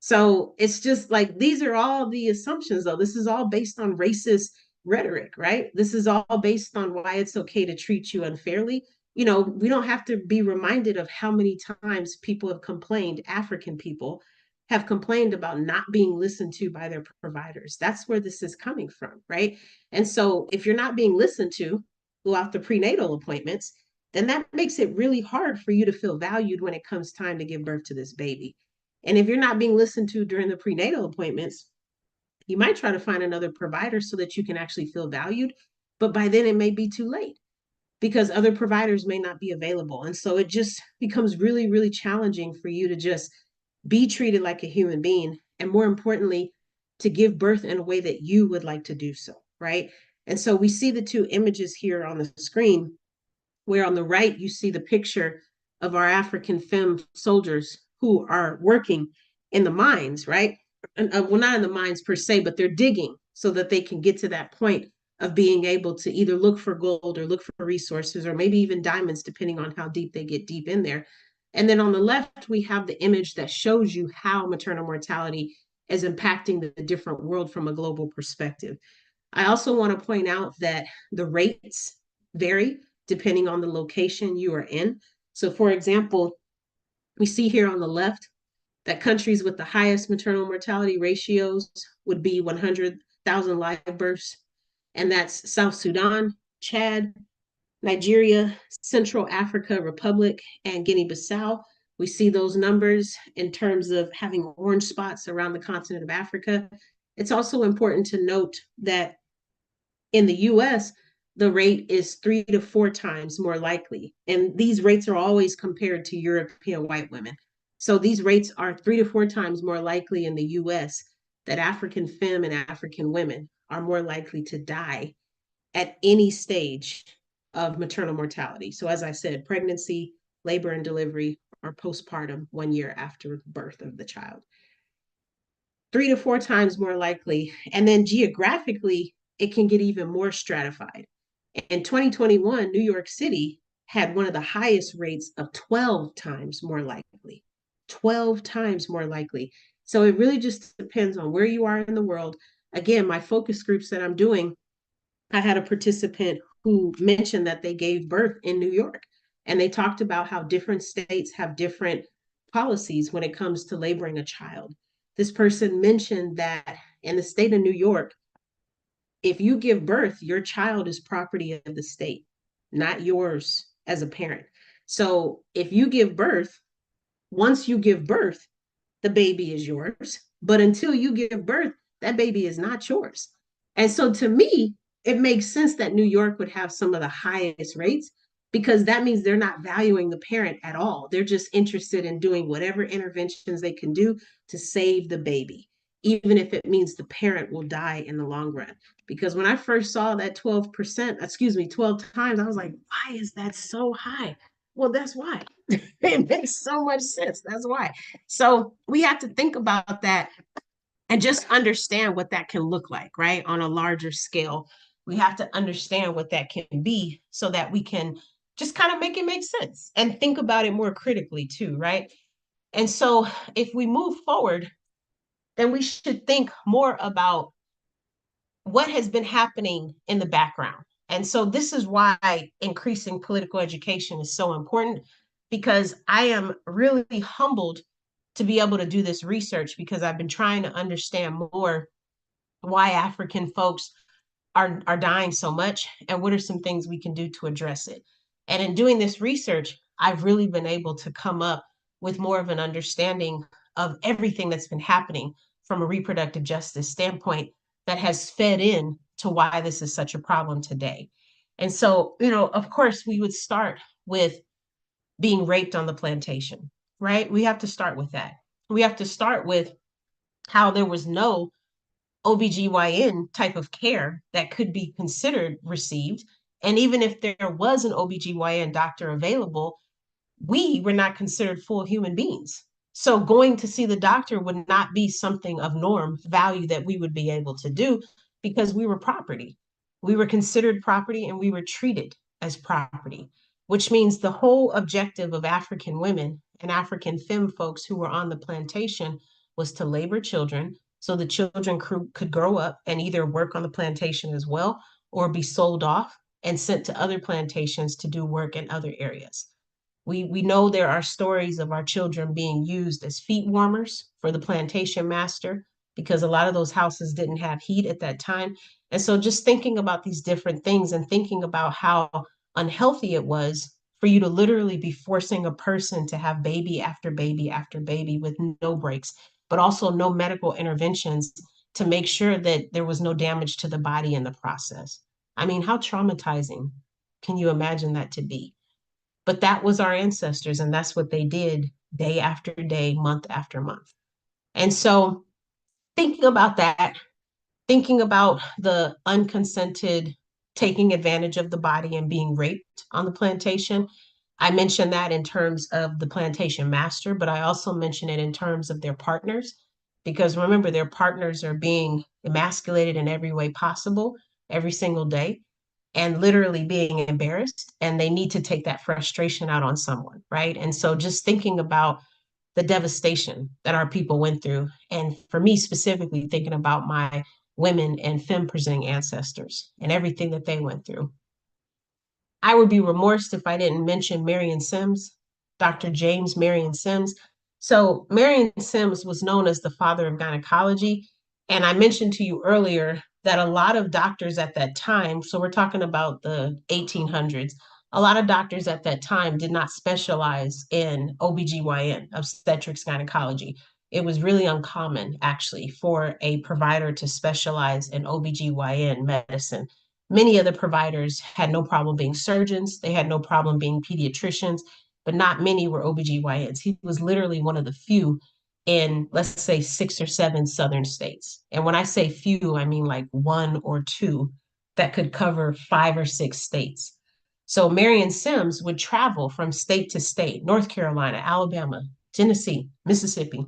So it's just like, these are all the assumptions, though. This is all based on racist rhetoric, right? This is all based on why it's okay to treat you unfairly. You know, we don't have to be reminded of how many times people have complained, African people have complained about not being listened to by their providers. That's where this is coming from, right? And so if you're not being listened to throughout the prenatal appointments, then that makes it really hard for you to feel valued when it comes time to give birth to this baby. And if you're not being listened to during the prenatal appointments, you might try to find another provider so that you can actually feel valued. But by then it may be too late, because other providers may not be available. And so it just becomes really, really challenging for you to just be treated like a human being. And more importantly, to give birth in a way that you would like to do so, right? And so we see the two images here on the screen, where on the right you see the picture of our African femme soldiers who are working in the mines, right? And, well, not in the mines per se, but they're digging so that they can get to that point of being able to either look for gold or look for resources, or maybe even diamonds, depending on how deep they get deep in there. And then on the left, we have the image that shows you how maternal mortality is impacting the different world from a global perspective. I also want to point out that the rates vary depending on the location you are in. So, for example, we see here on the left that countries with the highest maternal mortality ratios would be 100,000 live births, and that's South Sudan, Chad, Nigeria, Central Africa Republic, and Guinea-Bissau. We see those numbers in terms of having orange spots around the continent of Africa. It's also important to note that in the US, the rate is 3 to 4 times more likely. And these rates are always compared to European white women. So these rates are 3 to 4 times more likely in the US that African femme and African women are more likely to die at any stage of maternal mortality. So as I said, pregnancy, labor and delivery, or postpartum 1 year after birth of the child. 3 to 4 times more likely. And then geographically, it can get even more stratified. In 2021, New York City had one of the highest rates of 12 times more likely. 12 times more likely. So it really just depends on where you are in the world. Again, my focus groups that I'm doing, I had a participant who mentioned that they gave birth in New York, and they talked about how different states have different policies when it comes to laboring a child. This person mentioned that in the state of New York, if you give birth, your child is property of the state, not yours as a parent. So if you give birth, once you give birth, the baby is yours. But until you give birth, that baby is not yours. And so to me, it makes sense that New York would have some of the highest rates because that means they're not valuing the parent at all. They're just interested in doing whatever interventions they can do to save the baby, even if it means the parent will die in the long run. Because when I first saw that 12%, 12 times, I was like, why is that so high? Well, that's why. It makes so much sense. That's why. So we have to think about that and just understand what that can look like, right? On a larger scale, we have to understand what that can be so that we can just kind of make it make sense and think about it more critically too, right? And so if we move forward, then we should think more about what has been happening in the background. And so this is why increasing political education is so important, because I am really humbled to be able to do this research because I've been trying to understand more why African folks are dying so much and what are some things we can do to address it. And in doing this research, I've really been able to come up with more of an understanding of everything that's been happening from a reproductive justice standpoint that has fed in to why this is such a problem today. And so, of course, we would start with being raped on the plantation, right? We have to start with that. We have to start with how there was no OBGYN type of care that could be considered received. And even if there was an OBGYN doctor available, we were not considered full human beings. So going to see the doctor would not be something of norm value that we would be able to do because we were property. We were considered property and we were treated as property, which means the whole objective of African women and African femme folks who were on the plantation was to labor children so the children could grow up and either work on the plantation as well or be sold off and sent to other plantations to do work in other areas. We know there are stories of our children being used as feet warmers for the plantation master because a lot of those houses didn't have heat at that time. And so just thinking about these different things and thinking about how unhealthy it was for you to literally be forcing a person to have baby after baby after baby with no breaks, but also no medical interventions to make sure that there was no damage to the body in the process. I mean, how traumatizing can you imagine that to be? But that was our ancestors, and that's what they did day after day, month after month. And so, thinking about that, thinking about the unconsented taking advantage of the body and being raped on the plantation, I mentioned that in terms of the plantation master, but I also mention it in terms of their partners, because remember, their partners are being emasculated in every way possible every single day and literally being embarrassed, and they need to take that frustration out on someone, right? And so just thinking about the devastation that our people went through, and for me specifically, thinking about my women and femme presenting ancestors and everything that they went through. I would be remorse if I didn't mention Marion Sims, Dr. James Marion Sims. So Marion Sims was known as the father of gynecology. And I mentioned to you earlier that a lot of doctors at that time, so we're talking about the 1800s, a lot of doctors at that time did not specialize in OBGYN, obstetrics gynecology. It was really uncommon, actually, for a provider to specialize in OBGYN medicine. Many of the providers had no problem being surgeons, they had no problem being pediatricians, but not many were OBGYNs. He was literally one of the few in, let's say, 6 or 7 southern states. And when I say few, I mean like 1 or 2 that could cover 5 or 6 states. So Marion Sims would travel from state to state, North Carolina, Alabama, Tennessee, Mississippi,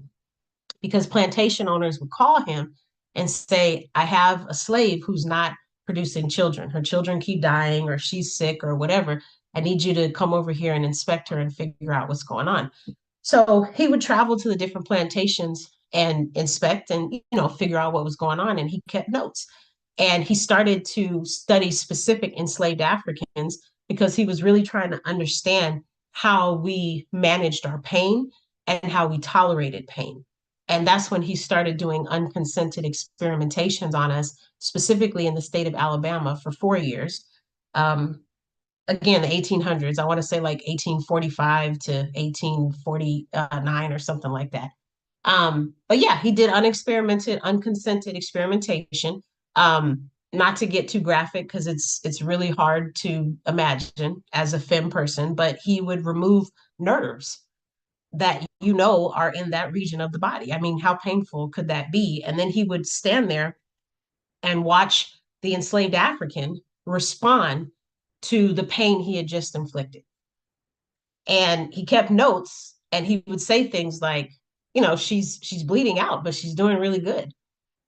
because plantation owners would call him and say, I have a slave who's not producing children. Her children keep dying, or she's sick, or whatever. I need you to come over here and inspect her and figure out what's going on. So he would travel to the different plantations and inspect and, figure out what was going on. And he kept notes. And he started to study specific enslaved Africans because he was really trying to understand how we managed our pain and how we tolerated pain. And that's when he started doing unconsented experimentations on us, specifically in the state of Alabama for 4 years. Again, the 1800s, I want to say like 1845 to 1849 or something like that. But yeah, he did unexperimented, unconsented experimentation. Not to get too graphic because it's really hard to imagine as a femme person, but he would remove nerves that are in that region of the body. I mean, how painful could that be? And then he would stand there and watch the enslaved African respond to the pain he had just inflicted. And he kept notes and he would say things like, she's bleeding out, but she's doing really good.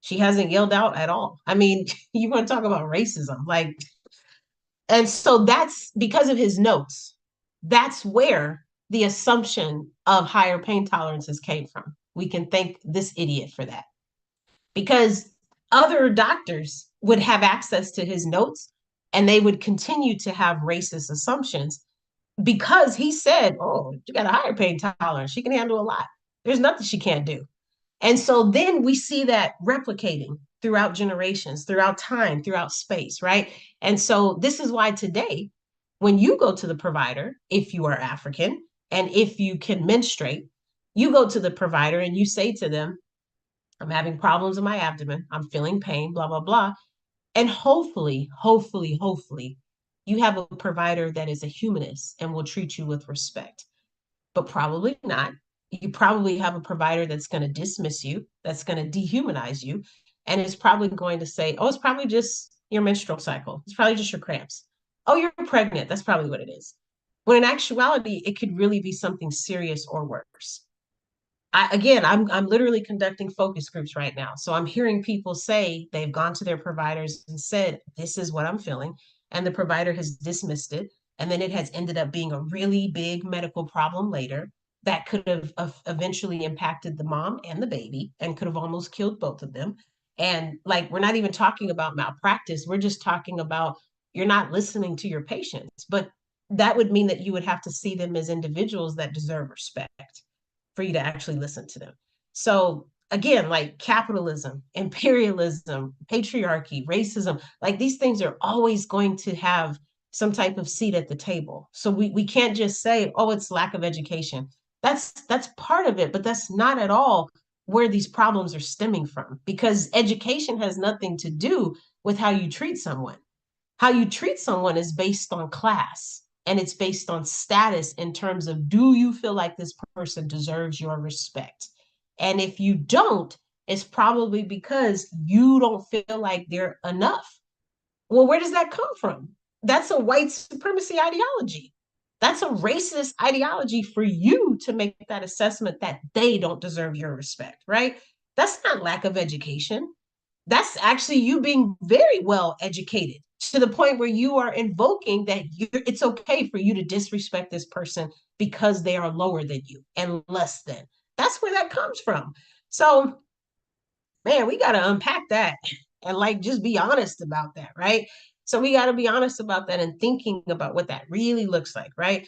She hasn't yelled out at all. I mean, you want to talk about racism, like, and so that's because of his notes. That's where the assumption of higher pain tolerances came from. We can thank this idiot for that because other doctors would have access to his notes and they would continue to have racist assumptions because he said, oh, you got a higher pain tolerance. She can handle a lot. There's nothing she can't do. And so then we see that replicating throughout generations, throughout time, throughout space, right? And so this is why today, when you go to the provider, if you are African and if you can menstruate, you go to the provider and you say to them, I'm having problems in my abdomen, I'm feeling pain, blah, blah, blah. And hopefully, you have a provider that is a humanist and will treat you with respect, but probably not. You probably have a provider that's going to dismiss you, that's going to dehumanize you, and is probably going to say, oh, it's probably just your menstrual cycle. It's probably just your cramps. Oh, you're pregnant. That's probably what it is. When in actuality, it could really be something serious or worse. I'm literally conducting focus groups right now. So I'm hearing people say they've gone to their providers and said, this is what I'm feeling. And the provider has dismissed it. And then it has ended up being a really big medical problem later that could have eventually impacted the mom and the baby and could have almost killed both of them. And like, we're not even talking about malpractice. We're just talking about you're not listening to your patients. But that would mean that you would have to see them as individuals that deserve respect for you to actually listen to them. So again, like capitalism, imperialism, patriarchy, racism, like these things are always going to have some type of seat at the table. So we can't just say, oh, it's lack of education. That's part of it, but that's not at all where these problems are stemming from, because education has nothing to do with how you treat someone. How you treat someone is based on class and it's based on status in terms of, do you feel like this person deserves your respect? And if you don't, it's probably because you don't feel like they're enough. Well, where does that come from? That's a white supremacy ideology. That's a racist ideology for you to make that assessment that they don't deserve your respect, right? That's not lack of education. That's actually you being very well educated to the point where you are invoking that it's okay for you to disrespect this person because they are lower than you and less than. That's where that comes from. So, man, we got to unpack that and like just be honest about that, right? So we got to be honest about that and thinking about what that really looks like, right?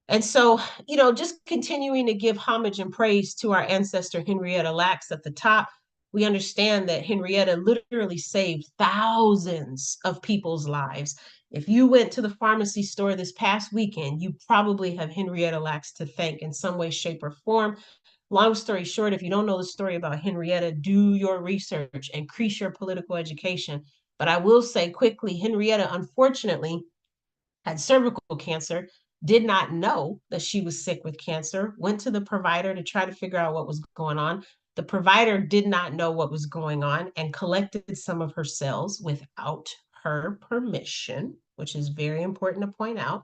And so, just continuing to give homage and praise to our ancestor, Henrietta Lacks, at the top. We understand that Henrietta literally saved thousands of people's lives. If you went to the pharmacy store this past weekend, you probably have Henrietta Lacks to thank in some way, shape, or form. Long story short, if you don't know the story about Henrietta, do your research, increase your political education. But I will say quickly, Henrietta, unfortunately, had cervical cancer, did not know that she was sick with cancer, went to the provider to try to figure out what was going on. The provider did not know what was going on and collected some of her cells without her permission, which is very important to point out,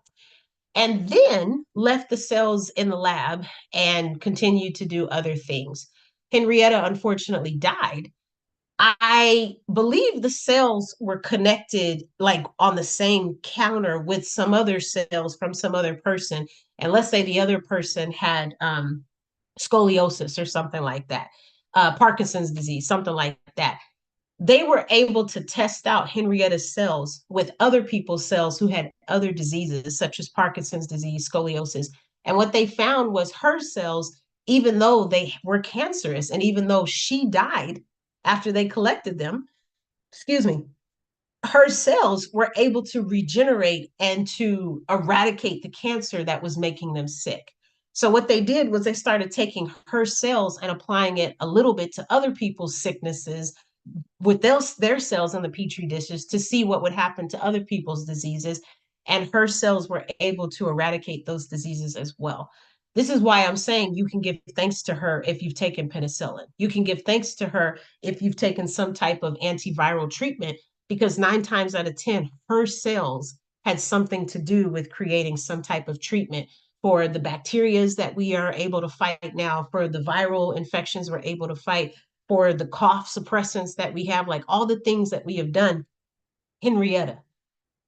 and then left the cells in the lab and continued to do other things. Henrietta unfortunately died. I believe the cells were connected like on the same counter with some other cells from some other person. And let's say the other person had scoliosis or something like that, Parkinson's disease, something like that. They were able to test out Henrietta's cells with other people's cells who had other diseases, such as Parkinson's disease, scoliosis. And what they found was her cells even though they were cancerous and even though she died after they collected them, excuse me, her cells were able to regenerate and to eradicate the cancer that was making them sick. So what they did was they started taking her cells and applying it a little bit to other people's sicknesses with their cells in the petri dishes to see what would happen to other people's diseases. And her cells were able to eradicate those diseases as well. This is why I'm saying you can give thanks to her if you've taken penicillin. You can give thanks to her if you've taken some type of antiviral treatment, because 9 times out of 10, her cells had something to do with creating some type of treatment for the bacterias that we are able to fight now, for the viral infections we're able to fight, for the cough suppressants that we have, like all the things that we have done. Henrietta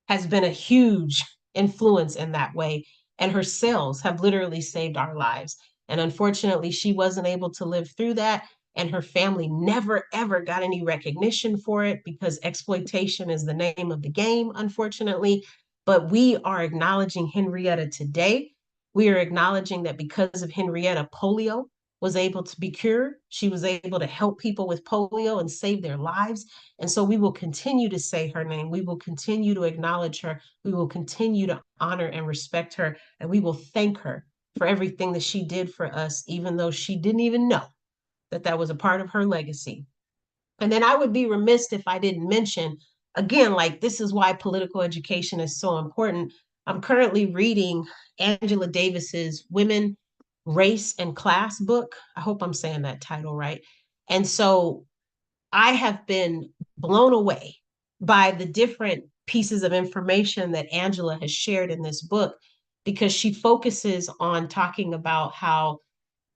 has been a huge influence in that way. And her cells have literally saved our lives. And unfortunately, she wasn't able to live through that. And her family never, ever got any recognition for it because exploitation is the name of the game, unfortunately. But we are acknowledging Henrietta today. We are acknowledging that because of Henrietta, polio was able to be cured. She was able to help people with polio and save their lives. And so we will continue to say her name. We will continue to acknowledge her. We will continue to honor and respect her. And we will thank her for everything that she did for us, even though she didn't even know that that was a part of her legacy. And then I would be remiss if I didn't mention, again, like this is why political education is so important. I'm currently reading Angela Davis's Women, Race, and Class book. I hope I'm saying that title right. And so I have been blown away by the different pieces of information that Angela has shared in this book, because she focuses on talking about how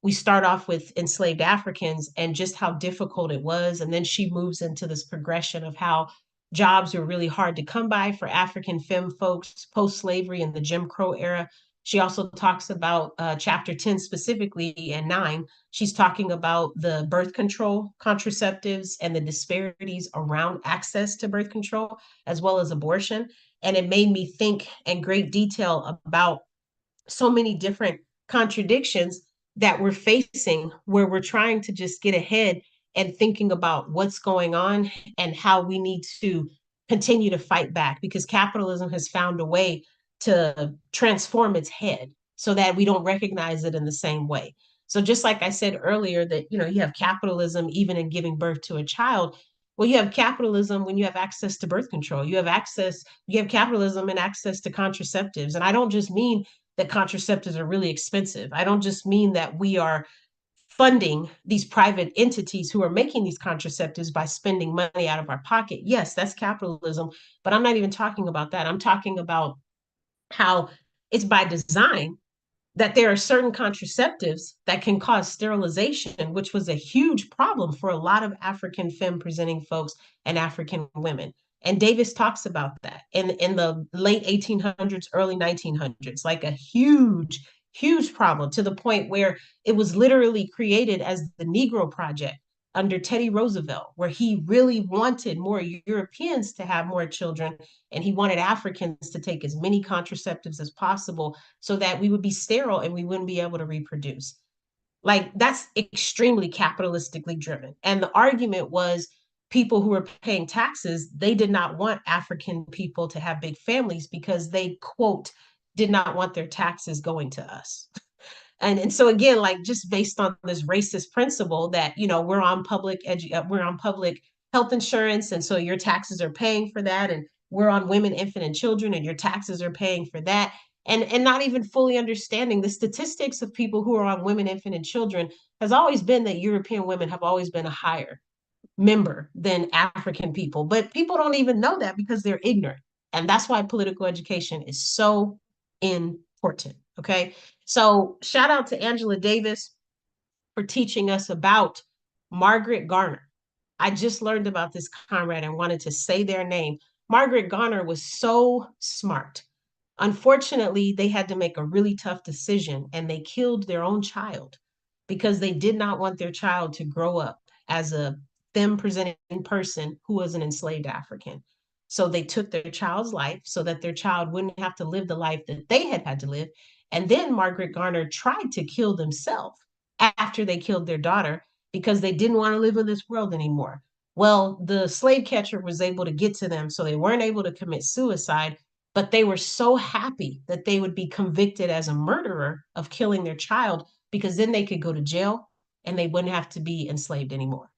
we start off with enslaved Africans and just how difficult it was. And then she moves into this progression of how jobs were really hard to come by for African femme folks post slavery in the Jim Crow era. She also talks about chapter 10 specifically and 9. She's talking about the birth control contraceptives and the disparities around access to birth control, as well as abortion. And it made me think in great detail about so many different contradictions that we're facing, where we're trying to just get ahead and thinking about what's going on and how we need to continue to fight back, because capitalism has found a way to transform its head so that we don't recognize it in the same way. So just like I said earlier, that you have capitalism even in giving birth to a child. Well, you have capitalism when you have access to birth control. You have capitalism and access to contraceptives. And I don't just mean that contraceptives are really expensive. I don't just mean that we are funding these private entities who are making these contraceptives by spending money out of our pocket. Yes, that's capitalism, but I'm not even talking about that. I'm talking about how it's by design that there are certain contraceptives that can cause sterilization, which was a huge problem for a lot of African femme presenting folks and African women. And Davis talks about that in the late 1800s, early 1900s, like a huge, huge problem, to the point where it was literally created as the Negro Project under Teddy Roosevelt, where he really wanted more Europeans to have more children, and he wanted Africans to take as many contraceptives as possible so that we would be sterile and we wouldn't be able to reproduce. Like, that's extremely capitalistically driven. And the argument was people who were paying taxes, they did not want African people to have big families because they, quote, did not want their taxes going to us. And so again, like, just based on this racist principle that we're on public health insurance, and so your taxes are paying for that, and we're on women, infant, and children, and your taxes are paying for that, and not even fully understanding the statistics of people who are on women, infant, and children has always been that European women have always been a higher member than African people, but people don't even know that because they're ignorant, and that's why political education is so important. Okay, so shout out to Angela Davis for teaching us about Margaret Garner. I just learned about this comrade and wanted to say their name. Margaret Garner was so smart. Unfortunately, they had to make a really tough decision and they killed their own child because they did not want their child to grow up as a femme presenting person who was an enslaved African. So they took their child's life so that their child wouldn't have to live the life that they had to live. And then Margaret Garner tried to kill themselves after they killed their daughter because they didn't want to live in this world anymore. Well, the slave catcher was able to get to them, so they weren't able to commit suicide, but they were so happy that they would be convicted as a murderer of killing their child because then they could go to jail and they wouldn't have to be enslaved anymore.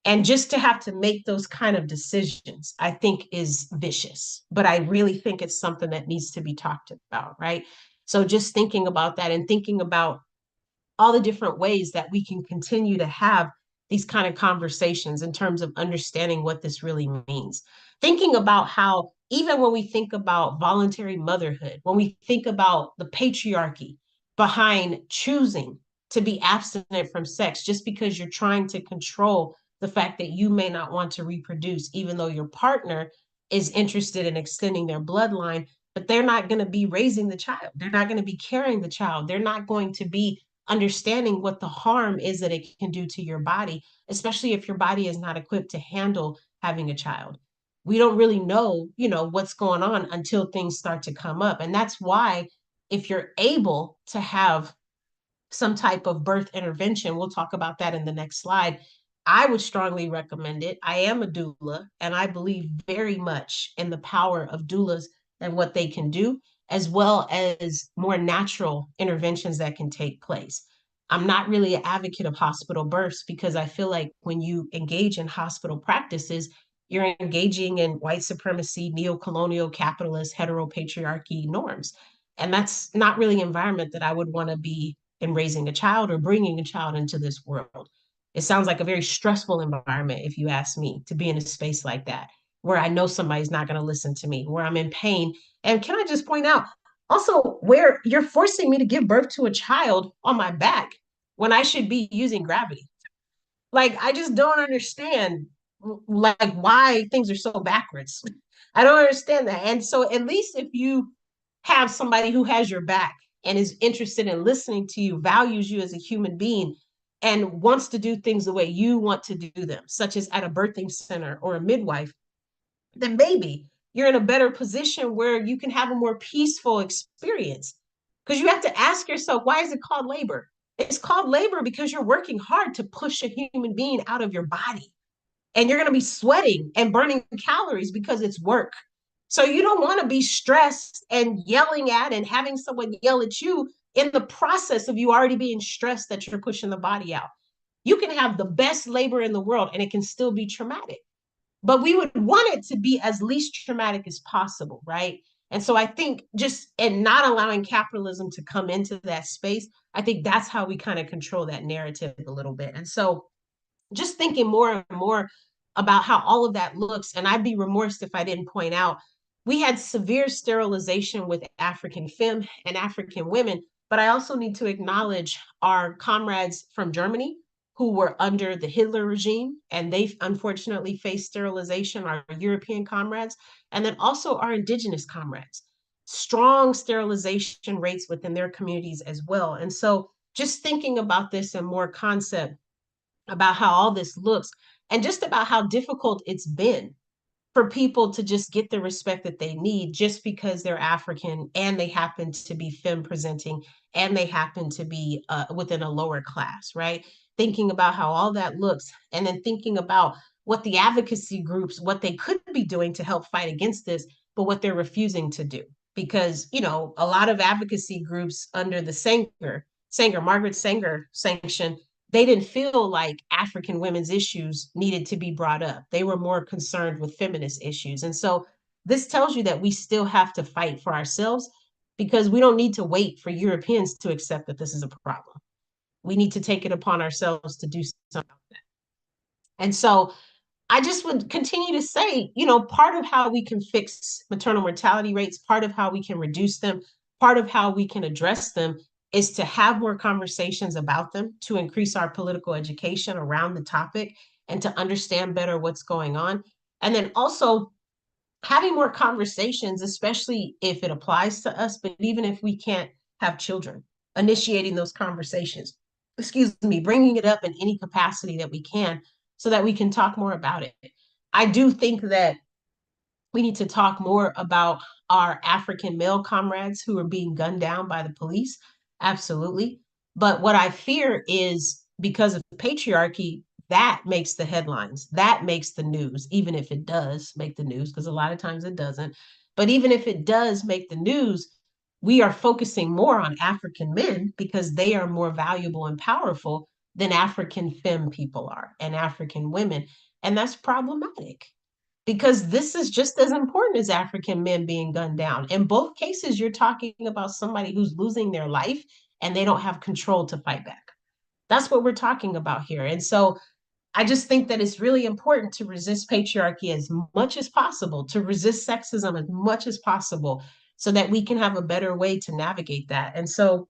And just to have to make those kind of decisions, I think is vicious. But I really think it's something that needs to be talked about, right? So just thinking about that and thinking about all the different ways that we can continue to have these kind of conversations in terms of understanding what this really means. Thinking about how, even when we think about voluntary motherhood, when we think about the patriarchy behind choosing to be abstinent from sex just because you're trying to control the fact that you may not want to reproduce, even though your partner is interested in extending their bloodline, but they're not going to be raising the child. They're not going to be carrying the child. They're not going to be understanding what the harm is that it can do to your body, especially if your body is not equipped to handle having a child. We don't really know, what's going on until things start to come up. And that's why if you're able to have some type of birth intervention, we'll talk about that in the next slide. I would strongly recommend it. I am a doula, and I believe very much in the power of doulas and what they can do, as well as more natural interventions that can take place. I'm not really an advocate of hospital births because I feel like when you engage in hospital practices, you're engaging in white supremacy, neo-colonial, capitalist, heteropatriarchy norms. And that's not really an environment that I would want to be in raising a child or bringing a child into this world. It sounds like a very stressful environment, if you ask me, to be in a space like that, where I know somebody's not going to listen to me, where I'm in pain. And can I just point out also where you're forcing me to give birth to a child on my back when I should be using gravity? Like, I just don't understand like why things are so backwards. I don't understand that. And so at least if you have somebody who has your back and is interested in listening to you, values you as a human being, and wants to do things the way you want to do them, such as at a birthing center or a midwife, then maybe you're in a better position where you can have a more peaceful experience. Because you have to ask yourself, why is it called labor? It's called labor because you're working hard to push a human being out of your body. And you're going to be sweating and burning calories because it's work. So you don't want to be stressed and yelling at and having someone yell at you in the process of you already being stressed that you're pushing the body out. You can have the best labor in the world and it can still be traumatic. But we would want it to be as least traumatic as possible, right? And so I think just in not allowing capitalism to come into that space, I think that's how we kind of control that narrative a little bit. And so just thinking more and more about how all of that looks, and I'd be remorse if I didn't point out, we had severe sterilization with African femme and African women, but I also need to acknowledge our comrades from Germany who were under the Hitler regime, and they unfortunately faced sterilization, our European comrades, and then also our indigenous comrades. Strong sterilization rates within their communities as well. And so just thinking about this in more concept, about how all this looks and just about how difficult it's been for people to just get the respect that they need just because they're African and they happen to be femme presenting and they happen to be within a lower class, right? Thinking about how all that looks and then thinking about what the advocacy groups, what they could be doing to help fight against this, but what they're refusing to do. Because, a lot of advocacy groups under the Margaret Sanger sanction, they didn't feel like African women's issues needed to be brought up. They were more concerned with feminist issues. And so this tells you that we still have to fight for ourselves because we don't need to wait for Europeans to accept that this is a problem. We need to take it upon ourselves to do something about that. And so I just would continue to say, part of how we can fix maternal mortality rates, part of how we can reduce them, part of how we can address them is to have more conversations about them, to increase our political education around the topic and to understand better what's going on. And then also having more conversations, especially if it applies to us, but even if we can't have children, initiating those conversations, bringing it up in any capacity that we can so that we can talk more about it. I do think that we need to talk more about our African male comrades who are being gunned down by the police. Absolutely. But what I fear is because of patriarchy, that makes the headlines, that makes the news, even if it does make the news, because a lot of times it doesn't. But even if it does make the news, we are focusing more on African men because they are more valuable and powerful than African femme people are and African women. And that's problematic because this is just as important as African men being gunned down. In both cases, you're talking about somebody who's losing their life and they don't have control to fight back. That's what we're talking about here. And so I just think that it's really important to resist patriarchy as much as possible, to resist sexism as much as possible, so that we can have a better way to navigate that. And so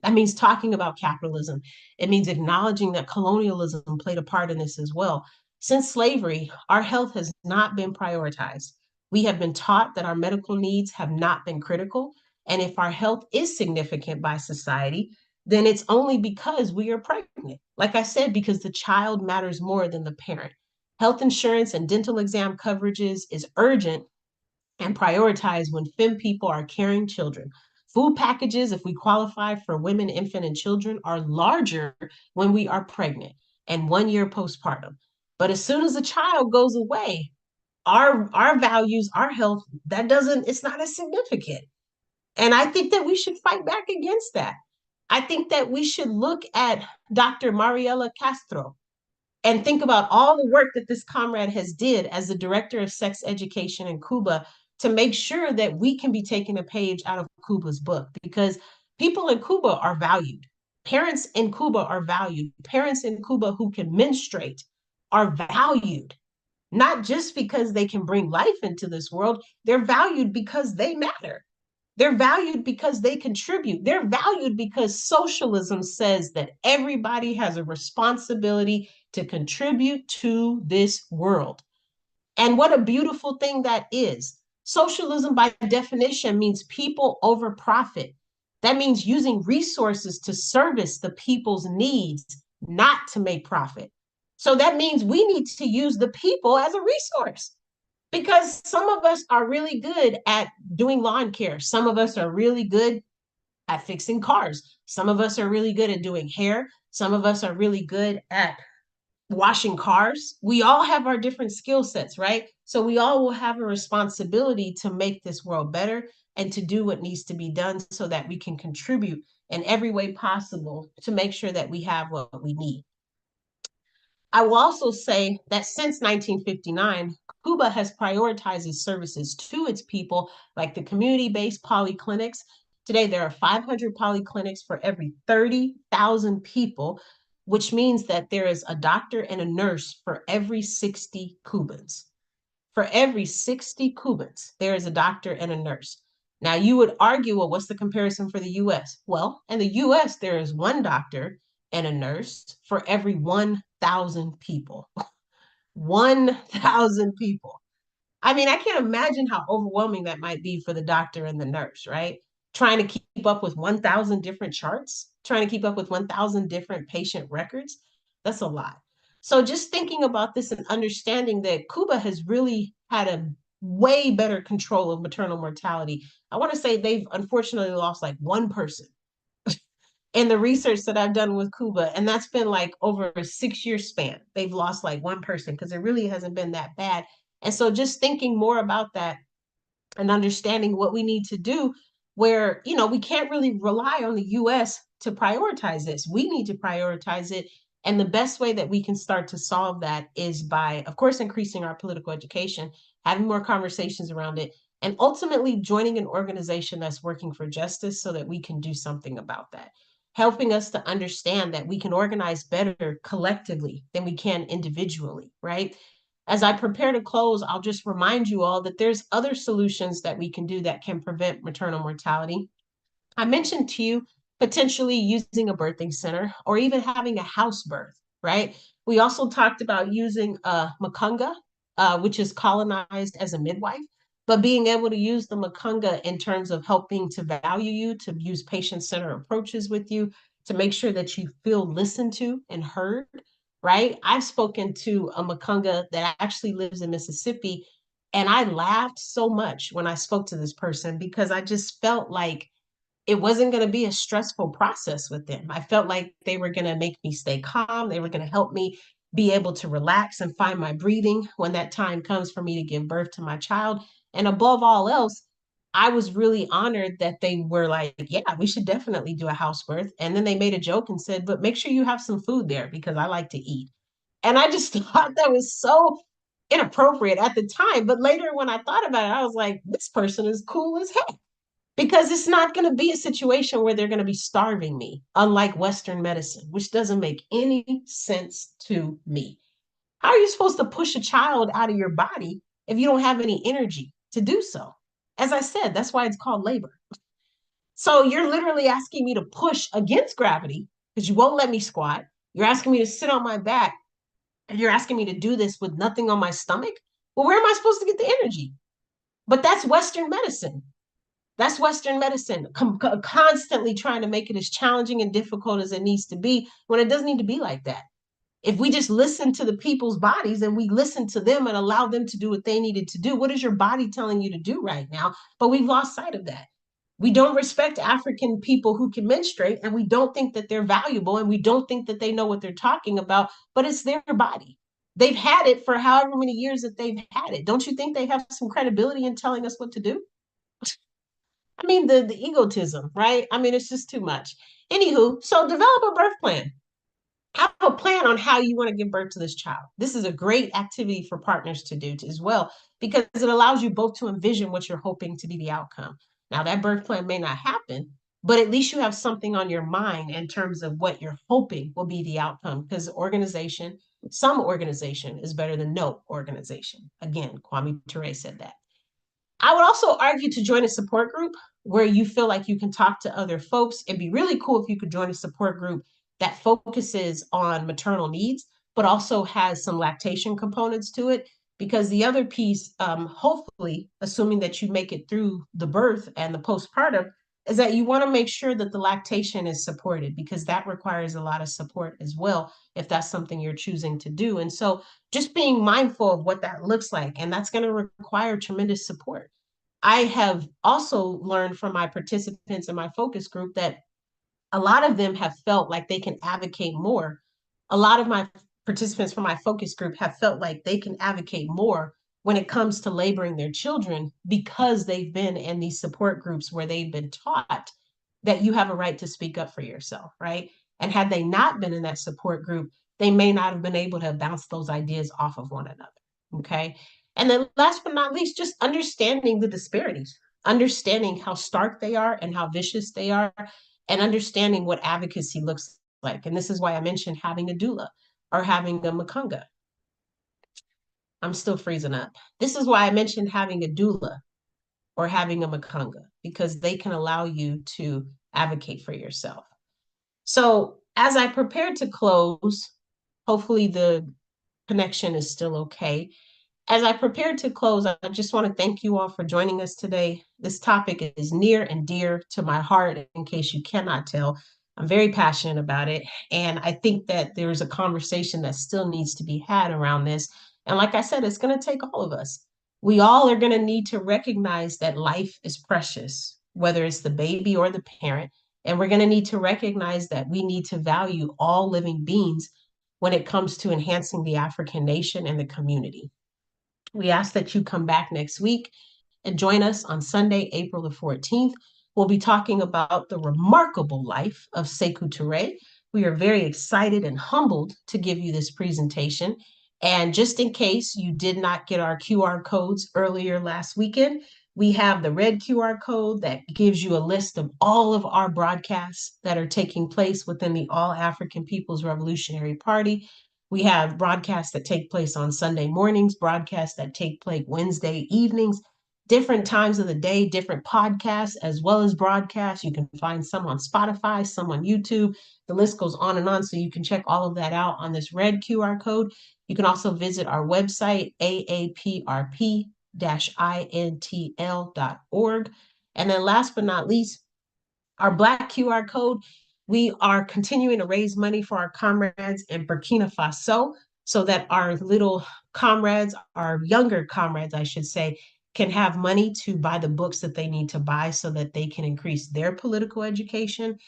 that means talking about capitalism. It means acknowledging that colonialism played a part in this as well. Since slavery, our health has not been prioritized. We have been taught that our medical needs have not been critical. And if our health is significant by society, then it's only because we are pregnant. Like I said, because the child matters more than the parent. Health insurance and dental exam coverages is urgent and prioritize when femme people are carrying children. Food packages, if we qualify for women, infant, and children, are larger when we are pregnant and 1 year postpartum. But as soon as a child goes away, our values, our health, that doesn't, it's not as significant. And I think that we should fight back against that. I think that we should look at Dr. Mariela Castro and think about all the work that this comrade has did as the director of sex education in Cuba to make sure that we can be taking a page out of Cuba's book, because people in Cuba are valued. Parents in Cuba are valued. Parents in Cuba who can menstruate are valued, not just because they can bring life into this world. They're valued because they matter. They're valued because they contribute. They're valued because socialism says that everybody has a responsibility to contribute to this world. And what a beautiful thing that is. Socialism, by definition, means people over profit. That means using resources to service the people's needs, not to make profit. So that means we need to use the people as a resource, because some of us are really good at doing lawn care. Some of us are really good at fixing cars. Some of us are really good at doing hair. Some of us are really good at washing cars. We all have our different skill sets, right? So we all will have a responsibility to make this world better and to do what needs to be done so that we can contribute in every way possible to make sure that we have what we need. I will also say that since 1959, Cuba has prioritized its services to its people, like the community-based polyclinics. Today, there are 500 polyclinics for every 30,000 people, which means that there is a doctor and a nurse for every 60 Cubans. For every 60 Cubans, there is a doctor and a nurse. Now, you would argue, well, what's the comparison for the US? Well, in the US, there is one doctor and a nurse for every 1,000 people. 1,000 people. I mean, I can't imagine how overwhelming that might be for the doctor and the nurse, right? Trying to keep up with 1,000 different charts, trying to keep up with 1,000 different patient records. That's a lot. So just thinking about this and understanding that Cuba has really had a way better control of maternal mortality. I want to say they've unfortunately lost like one person in the research that I've done with Cuba, and that's been like over a 6 year span. They've lost like one person because it really hasn't been that bad. And so just thinking more about that and understanding what we need to do, where, you know, we can't really rely on the US to prioritize this. We need to prioritize it. And the best way that we can start to solve that is by, of course, increasing our political education, having more conversations around it, and ultimately joining an organization that's working for justice so that we can do something about that, helping us to understand that we can organize better collectively than we can individually, right? As I prepare to close, I'll just remind you all that there's other solutions that we can do that can prevent maternal mortality. I mentioned to you potentially using a birthing center or even having a house birth, right? We also talked about using a makunga, which is colonized as a midwife, but being able to use the makunga in terms of helping to value you, to use patient-centered approaches with you, to make sure that you feel listened to and heard, right? I've spoken to a makunga that actually lives in Mississippi, and I laughed so much when I spoke to this person because I just felt like it wasn't going to be a stressful process with them. I felt like they were going to make me stay calm. They were going to help me be able to relax and find my breathing when that time comes for me to give birth to my child. And above all else, I was really honored that they were like, yeah, we should definitely do a house birth. And then they made a joke and said, but make sure you have some food there because I like to eat. And I just thought that was so inappropriate at the time. But later, when I thought about it, I was like, this person is cool as heck because it's not going to be a situation where they're going to be starving me, unlike Western medicine, which doesn't make any sense to me. How are you supposed to push a child out of your body if you don't have any energy to do so? As I said, that's why it's called labor. So you're literally asking me to push against gravity because you won't let me squat. You're asking me to sit on my back and you're asking me to do this with nothing on my stomach. Well, where am I supposed to get the energy? But that's Western medicine. That's Western medicine, constantly trying to make it as challenging and difficult as it needs to be when it doesn't need to be like that. If we just listen to the people's bodies and we listen to them and allow them to do what they needed to do, what is your body telling you to do right now? But we've lost sight of that. We don't respect African people who can menstruate, and we don't think that they're valuable, and we don't think that they know what they're talking about, but it's their body. They've had it for however many years that they've had it. Don't you think they have some credibility in telling us what to do? I mean, the egotism, right? I mean, it's just too much. Anywho, so develop a birth plan. Have a plan on how you want to give birth to this child. This is a great activity for partners to do as well, because it allows you both to envision what you're hoping to be the outcome. Now, that birth plan may not happen, but at least you have something on your mind in terms of what you're hoping will be the outcome, because some organization is better than no organization. Again, Kwame Ture said that. I would also argue to join a support group where you feel like you can talk to other folks. It'd be really cool if you could join a support group that focuses on maternal needs, but also has some lactation components to it. Because the other piece, hopefully, assuming that you make it through the birth and the postpartum, is that you want to make sure that the lactation is supported because that requires a lot of support as well, if that's something you're choosing to do. And so just being mindful of what that looks like, and that's going to require tremendous support. I have also learned from my participants in my focus group that a lot of them have felt like they can advocate more. A lot of my participants from my focus group have felt like they can advocate more when it comes to laboring their children because they've been in these support groups where they've been taught that you have a right to speak up for yourself, right? And had they not been in that support group, they may not have been able to bounce those ideas off of one another, okay? And then last but not least, just understanding the disparities, understanding how stark they are and how vicious they are, and understanding what advocacy looks like. And this is why I mentioned having a doula or having a makunga. I'm still freezing up. This is why I mentioned having a doula or having a makunga, because they can allow you to advocate for yourself. So as I prepare to close, hopefully the connection is still okay. As I prepare to close, I just want to thank you all for joining us today. This topic is near and dear to my heart, in case you cannot tell. I'm very passionate about it. And I think that there's a conversation that still needs to be had around this. And like I said, it's going to take all of us. We all are going to need to recognize that life is precious, whether it's the baby or the parent. And we're going to need to recognize that we need to value all living beings when it comes to enhancing the African nation and the community. We ask that you come back next week and join us on Sunday, April the 14th. We'll be talking about the remarkable life of Sekou Touré. We are very excited and humbled to give you this presentation. And just in case you did not get our QR codes earlier last weekend, we have the red QR code that gives you a list of all of our broadcasts that are taking place within the All African People's Revolutionary Party. We have broadcasts that take place on Sunday mornings, broadcasts that take place Wednesday evenings, different times of the day, different podcasts, as well as broadcasts. You can find some on Spotify, some on YouTube. The list goes on and on, so you can check all of that out on this red QR code. You can also visit our website, aaprp-intl.org. And then last but not least, our Black QR code. We are continuing to raise money for our comrades in Burkina Faso so that our little comrades, our younger comrades, I should say, can have money to buy the books that they need to buy so that they can increase their political education.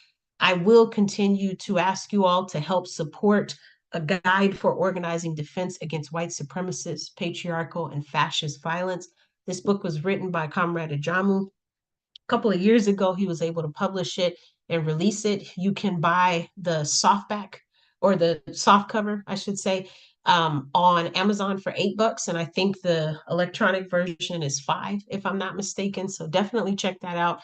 I will continue to ask you all to help support a guide for organizing defense against white supremacist, patriarchal, and fascist violence. This book was written by Comrade Ajamu. A couple of years ago, he was able to publish it and release it. You can buy the softback or the soft cover, I should say, on Amazon for $8. And I think the electronic version is 5, if I'm not mistaken. So definitely check that out.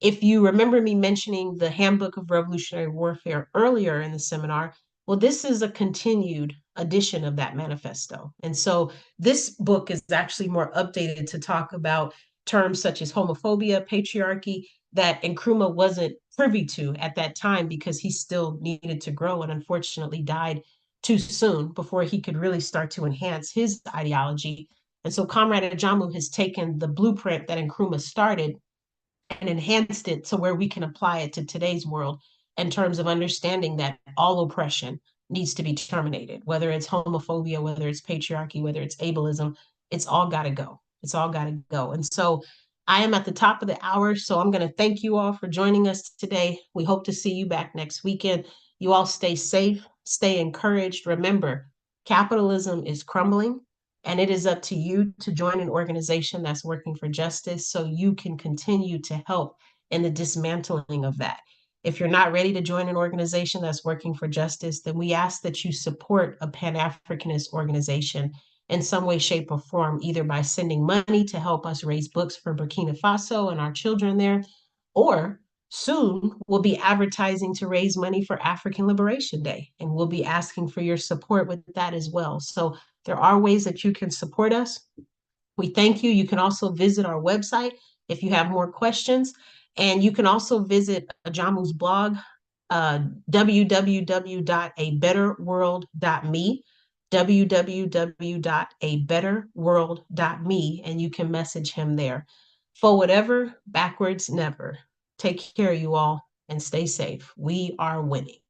If you remember me mentioning the Handbook of Revolutionary Warfare earlier in the seminar, well, this is a continued edition of that manifesto. And so this book is actually more updated to talk about terms such as homophobia, patriarchy, that Nkrumah wasn't privy to at that time because he still needed to grow and unfortunately died too soon before he could really start to enhance his ideology. And so Comrade Ajamu has taken the blueprint that Nkrumah started and enhanced it to where we can apply it to today's world in terms of understanding that all oppression needs to be terminated, whether it's homophobia, whether it's patriarchy, whether it's ableism, it's all got to go. It's all got to go. And so I am at the top of the hour, so I'm going to thank you all for joining us today. We hope to see you back next weekend. You all stay safe, stay encouraged. Remember, capitalism is crumbling. And it is up to you to join an organization that's working for justice so you can continue to help in the dismantling of that. If you're not ready to join an organization that's working for justice, then we ask that you support a Pan-Africanist organization in some way, shape, or form, either by sending money to help us raise books for Burkina Faso and our children there, or soon we'll be advertising to raise money for African Liberation Day, and we'll be asking for your support with that as well. So there are ways that you can support us. We thank you. You can also visit our website if you have more questions. And you can also visit Ajamu's blog, www.abetterworld.me, www.abetterworld.me, and you can message him there. For whatever, backwards never. Take care, you all, and stay safe. We are winning.